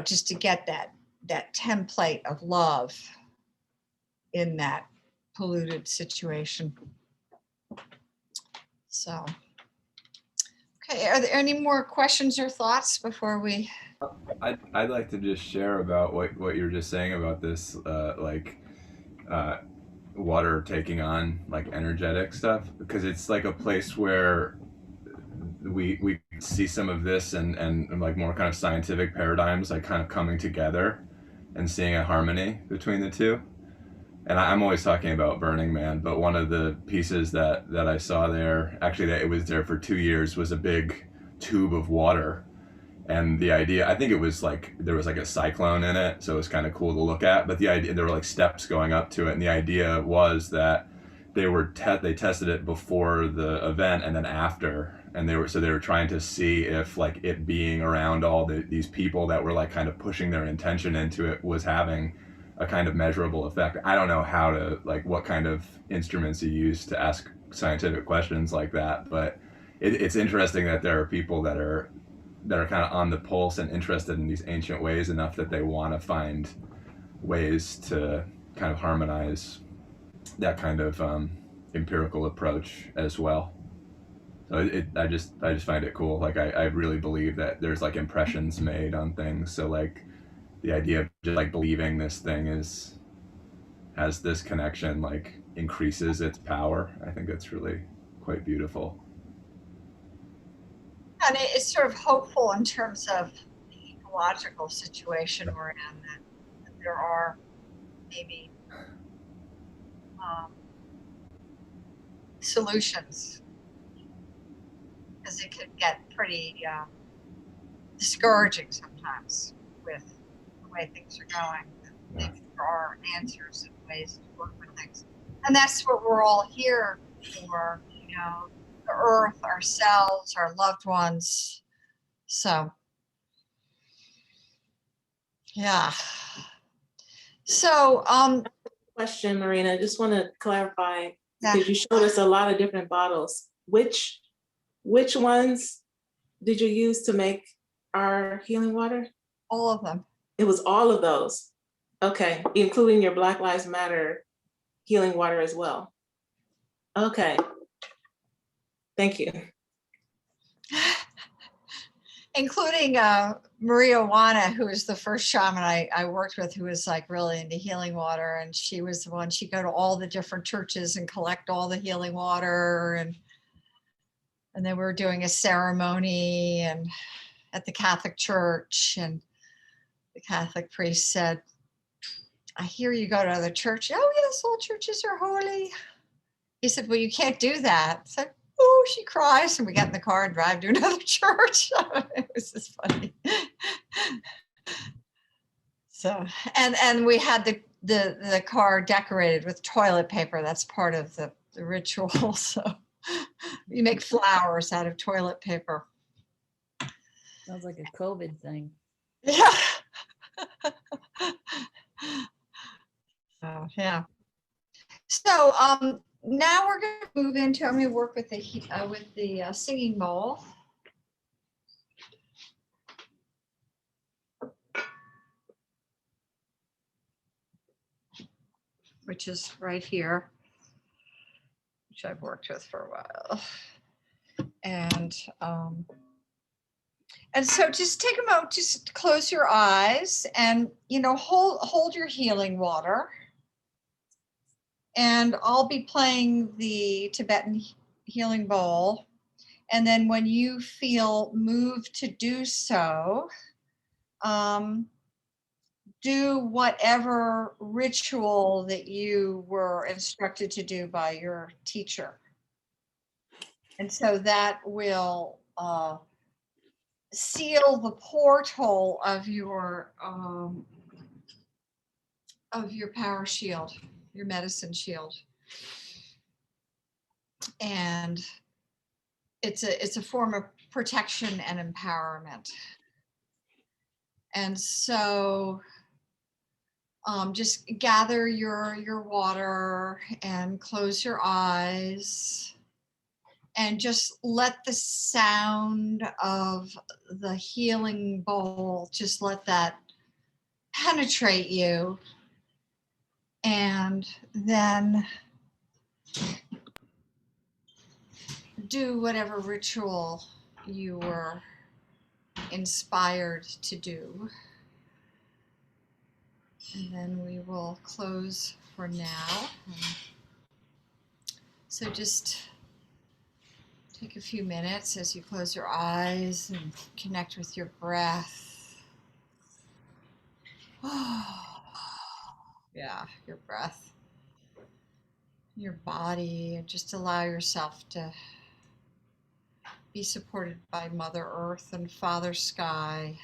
A: Just to get that template of love in that polluted situation. So, okay, are there any more questions or thoughts before we?
H: I'd like to just share about what you're just saying about this, water taking on like energetic stuff, because it's like a place where we see some of this and like more kind of scientific paradigms like kind of coming together and seeing a harmony between the two. And I'm always talking about Burning Man, but one of the pieces that I saw there, actually that it was there for 2 years, was a big tube of water. And the idea, I think it was like, there was like a cyclone in it, so it was kind of cool to look at, but the idea, there were like steps going up to it, and the idea was that they tested it before the event and then after, and they were trying to see if like it being around all these people that were like kind of pushing their intention into it was having a kind of measurable effect. I don't know how to, like, what kind of instruments you use to ask scientific questions like that, but it's interesting that there are people that are kind of on the pulse and interested in these ancient ways enough that they want to find ways to kind of harmonize that kind of empirical approach as well. So I just find it cool. Like I really believe that there's like impressions made on things. So like the idea of just like believing this thing has this connection, like increases its power. I think that's really quite beautiful.
A: And it's sort of hopeful in terms of the ecological situation we're in, that there are maybe solutions, because it can get pretty discouraging sometimes with the way things are going.
H: Yeah.
A: Maybe there are answers and ways to work with things. And that's what we're all here for, the earth, ourselves, our loved ones. So, yeah. So,
G: Question, Marina, I just want to clarify,
A: yeah.
G: because you showed us a lot of different bottles. Which ones did you use to make our healing water?
A: All of them.
G: It was all of those. Okay, including your Black Lives Matter healing water as well. Okay. Thank you.
A: Including Maria Wana, who was the first shaman I worked with, who was like really into healing water. And she was the one, she'd go to all the different churches and collect all the healing water. And And they were doing a ceremony and at the Catholic Church, and the Catholic priest said, I hear you go to other church. Oh yes, all churches are holy. He said, well, you can't do that. I said, oh, she cries. And we get in the car and drive to another church. It was just funny. So, and we had the car decorated with toilet paper. That's part of the ritual. So you make flowers out of toilet paper.
B: Sounds like a COVID thing.
A: Yeah. So, yeah. So now we're going to move into, I'm going to work with the singing bowl. Which is right here, which I've worked with for a while. And so just take a moment, just close your eyes and, hold your healing water. And I'll be playing the Tibetan healing bowl. And then when you feel moved to do so, do whatever ritual that you were instructed to do by your teacher. And so that will seal the portal of your power shield, your medicine shield. And it's a form of protection and empowerment. And so just gather your water and close your eyes and just let the sound of the healing bowl, just let that penetrate you. And then do whatever ritual you were inspired to do. And then we will close for now. So just take a few minutes as you close your eyes and connect with your breath. Yeah, your breath, your body, and just allow yourself to be supported by Mother Earth and Father Sky.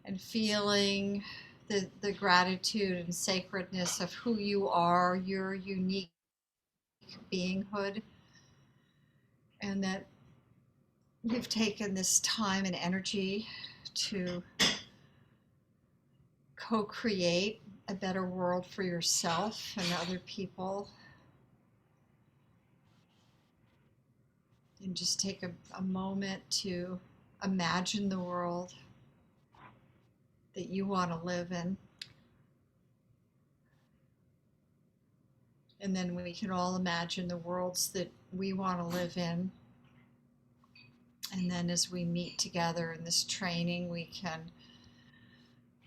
A: And feeling the gratitude and sacredness of who you are, your unique beinghood, and that you've taken this time and energy to co-create a better world for yourself and other people. And just take a moment to imagine the world that you want to live in. And then we can all imagine the worlds that we want to live in. And then as we meet together in this training, we can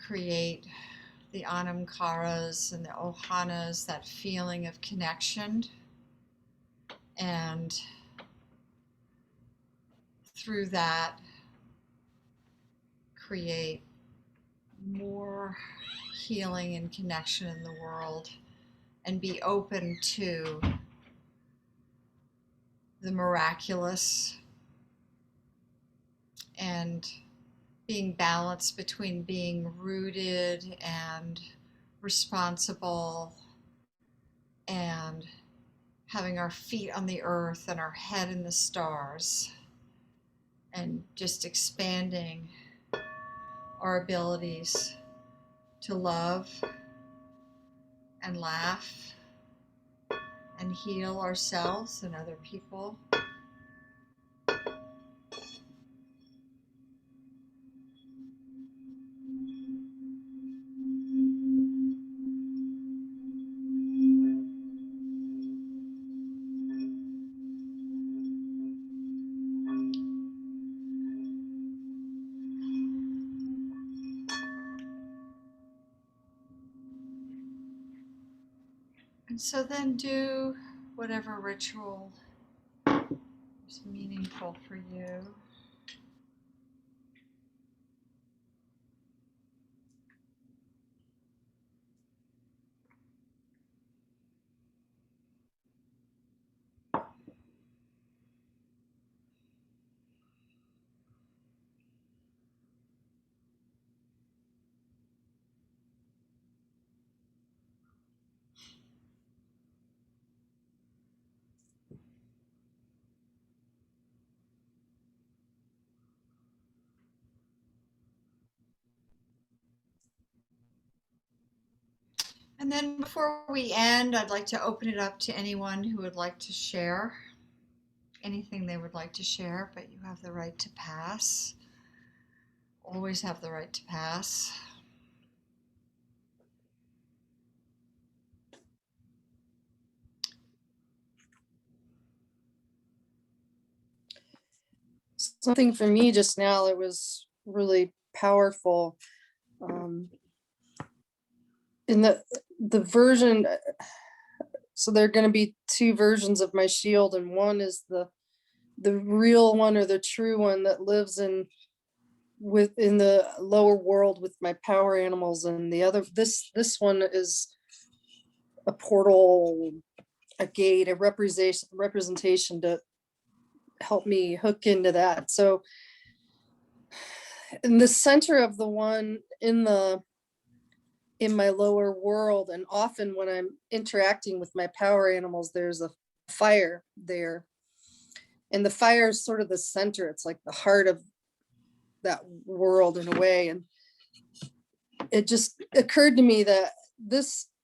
A: create the Anamkaras and the Ohanas, that feeling of connection. And through that, create more healing and connection in the world, and be open to the miraculous and being balanced between being rooted and responsible and having our feet on the earth and our head in the stars, and just expanding our abilities to love and laugh and heal ourselves and other people. And so then do whatever ritual is meaningful for you. And then before we end, I'd like to open it up to anyone who would like to share anything they would like to share, but you have the right to pass. Always have the right to pass.
D: Something for me just now that was really powerful. In the version, so there are going to be two versions of my shield, and one is the real one or the true one that lives within the lower world with my power animals, and the other, this one is a portal, a gate, a representation to help me hook into that. So in the center of the one in my lower world, and often when I'm interacting with my power animals, there's a fire there, and the fire is sort of the center. It's like the heart of that world in a way. And it just occurred to me that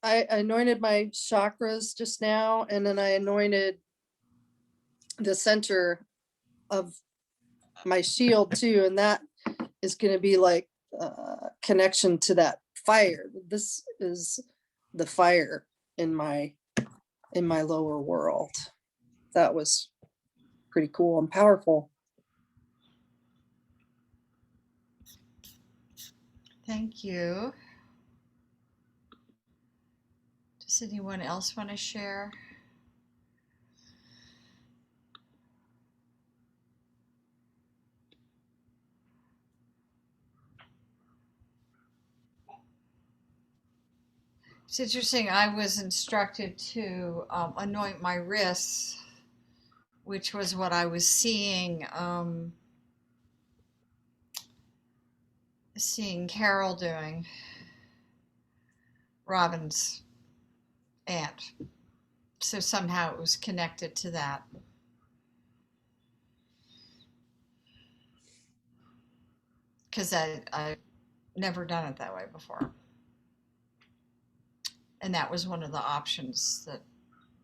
D: I anointed my chakras just now, and then I anointed the center of my shield too, and that is going to be like a connection to that fire. This is the fire in my lower world. That was pretty cool and powerful.
A: Thank you. Does anyone else want to share? It's interesting. I was instructed to anoint my wrists, which was what I was seeing Carol doing, Robin's aunt. So somehow it was connected to that. Because I've never done it that way before. And that was one of the options that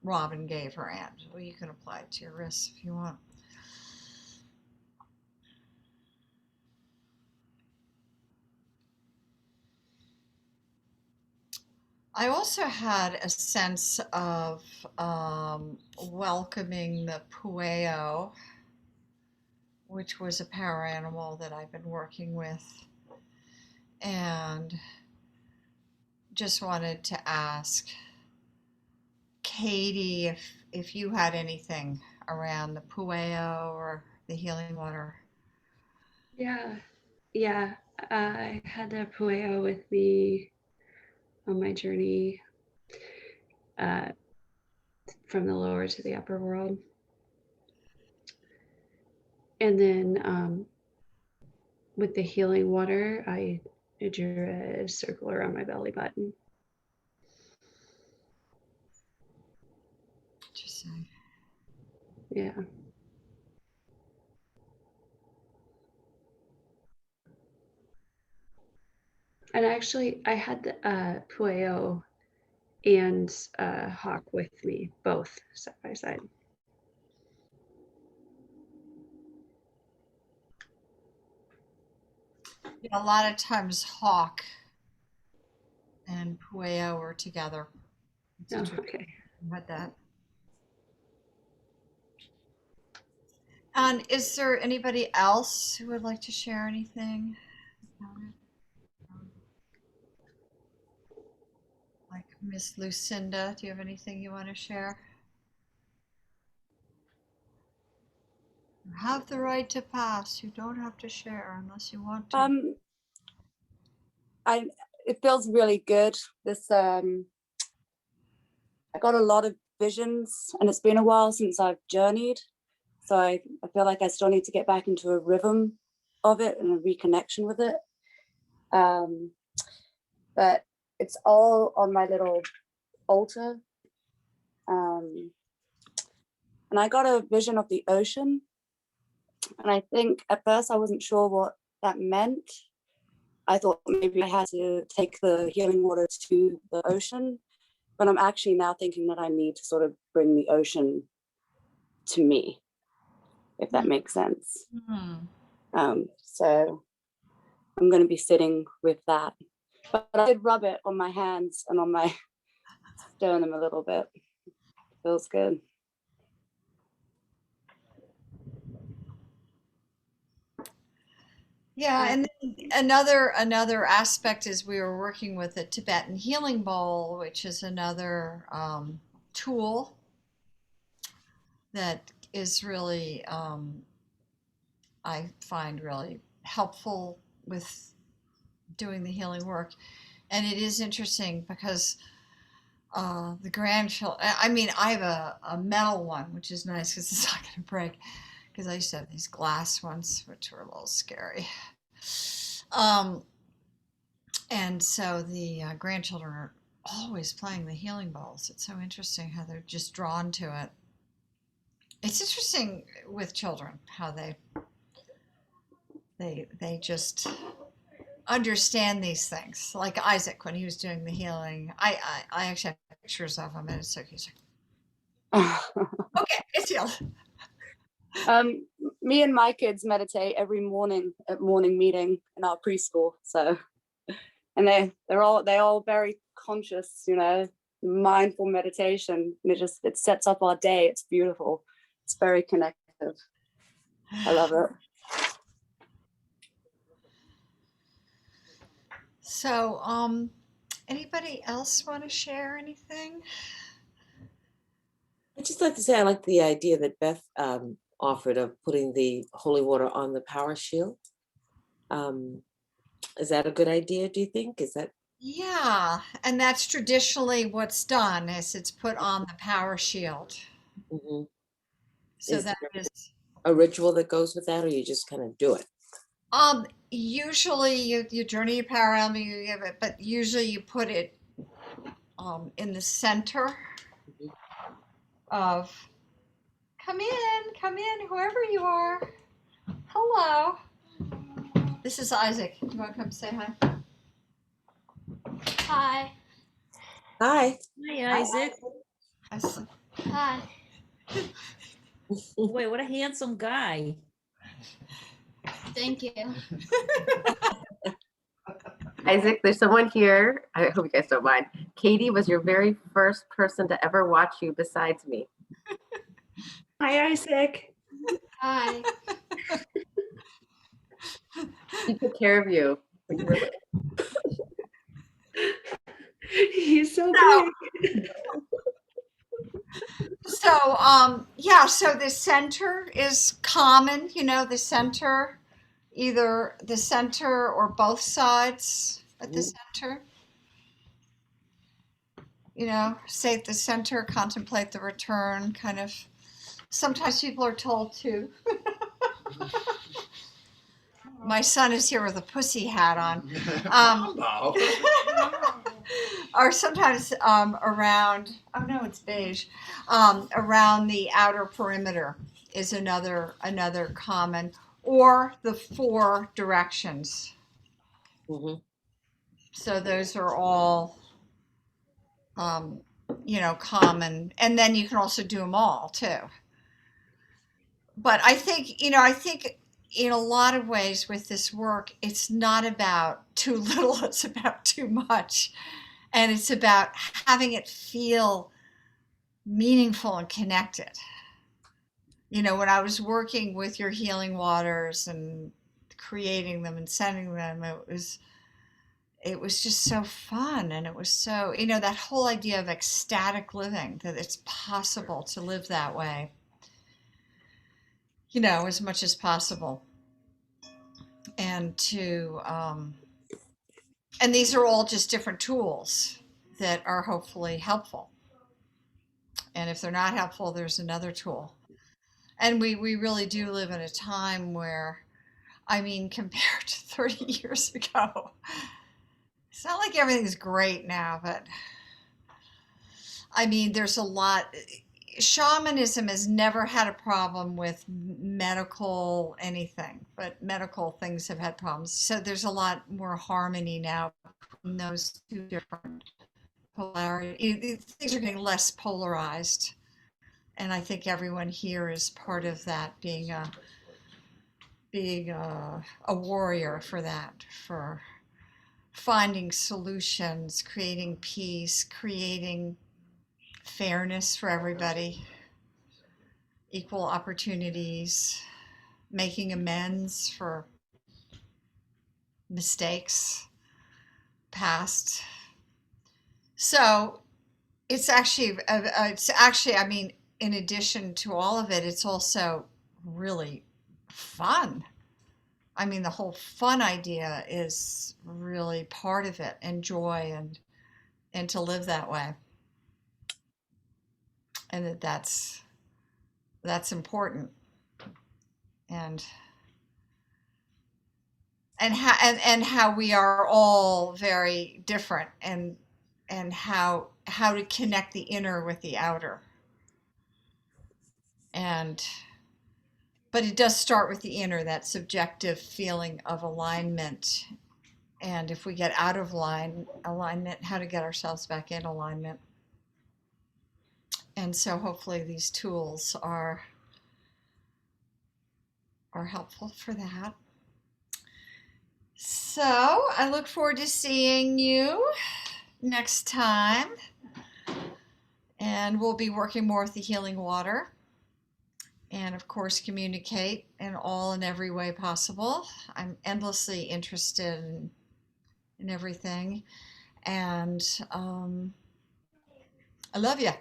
A: Robin gave her aunt. Well, you can apply it to your wrists if you want. I also had a sense of welcoming the pueo, which was a power animal that I've been working with, and just wanted to ask Katie if you had anything around the pueo or the healing water.
I: Yeah. I had the pueo with me on my journey from the lower to the upper world. And then with the healing water, I drew a circle around my belly button.
A: Interesting.
I: Yeah. And actually, I had the pueo and hawk with me, both side by side.
A: A lot of times hawk and pueo are together. It's
I: Oh,
A: interesting
I: okay.
A: about that. And is there anybody else who would like to share anything? Like Miss Lucinda, do you have anything you want to share? You have the right to pass. You don't have to share unless you want to.
J: It feels really good. I got a lot of visions, and it's been a while since I've journeyed. So I feel like I still need to get back into a rhythm of it and a reconnection with it. But it's all on my little altar. And I got a vision of the ocean. And I think at first I wasn't sure what that meant. I thought maybe I had to take the healing water to the ocean, but I'm actually now thinking that I need to sort of bring the ocean to me, if that makes sense. So I'm going to be sitting with that. But I did rub it on my hands and on my sternum a little bit. Feels good.
A: Yeah, and then another aspect is we were working with the Tibetan Healing Bowl, which is another tool that is really I find really helpful with doing the healing work. And it is interesting because the grandchildren, I mean, I have a metal one, which is nice because it's not going to break. Because I used to have these glass ones, which were a little scary. And so the grandchildren are always playing the healing bowls. It's so interesting how they're just drawn to it. It's interesting with children how they just understand these things. Like Isaac, when he was doing the healing, I actually have pictures of him, and it's so he's like, okay, it's healed.
J: Me and my kids meditate every morning at morning meeting in our preschool. So, and they're all very conscious, mindful meditation. And it sets up our day. It's beautiful. It's very connected. I love it.
A: So, anybody else want to share anything?
C: I'd just like to say I like the idea that Beth offered of putting the holy water on the power shield. Is that a good idea, do you think? Is that?
A: Yeah, and that's traditionally what's done is it's put on the power shield.
C: Mhm.
A: So
C: Is
A: that
C: there
A: is
C: a ritual that goes with that, or you just kind of do it?
A: usually you journey your power around, you give it, but usually you put it in the center of come in, whoever you are. Hello. This is Isaac. You want to come say hi?
I: Hi.
C: Hi.
B: Hi, Isaac.
I: Hi.
B: Wait, what a handsome guy.
I: Thank you.
E: Isaac, there's someone here. I hope you guys don't mind. Katie was your very first person to ever watch you besides me.
F: Hi, Isaac.
I: Hi.
E: She took care of you when you were little.
F: He's so big.
A: So, yeah, so the center is common, the center, either the center or both sides at the center. Say at the center, contemplate the return, kind of. Sometimes people are told to. My son is here with a pussy hat on. Or sometimes around, oh no, it's beige, around the outer perimeter is another common, or the 4 directions.
C: Mhm.
A: So those are all, common. And then you can also do them all too. But I think in a lot of ways with this work, it's not about too little, it's about too much. And it's about having it feel meaningful and connected. When I was working with your healing waters and creating them and sending them, it was just so fun. And it was so, you know, that whole idea of ecstatic living, that it's possible to live that way, you know, as much as possible. And and these are all just different tools that are hopefully helpful. And if they're not helpful, there's another tool. And we really do live in a time where, I mean, compared to 30 years ago, it's not like everything's great now, but I mean, there's a lot. Shamanism has never had a problem with medical anything, but medical things have had problems. So there's a lot more harmony now between those two different polarities. Things are getting less polarized. And I think everyone here is part of that, being a warrior for that, for finding solutions, creating peace, creating fairness for everybody, equal opportunities, making amends for mistakes past. So it's actually, I mean, in addition to all of it, it's also really fun. I mean, the whole fun idea is really part of it, and joy, and to live that way. And that's important. And how we are all very different, and how to connect the inner with the outer. But it does start with the inner, that subjective feeling of alignment. And if we get out of alignment, how to get ourselves back in alignment. And so hopefully these tools are helpful for that. So I look forward to seeing you next time. And we'll be working more with the healing water. And of course, communicate in all and every way possible. I'm endlessly interested in everything. And I love you.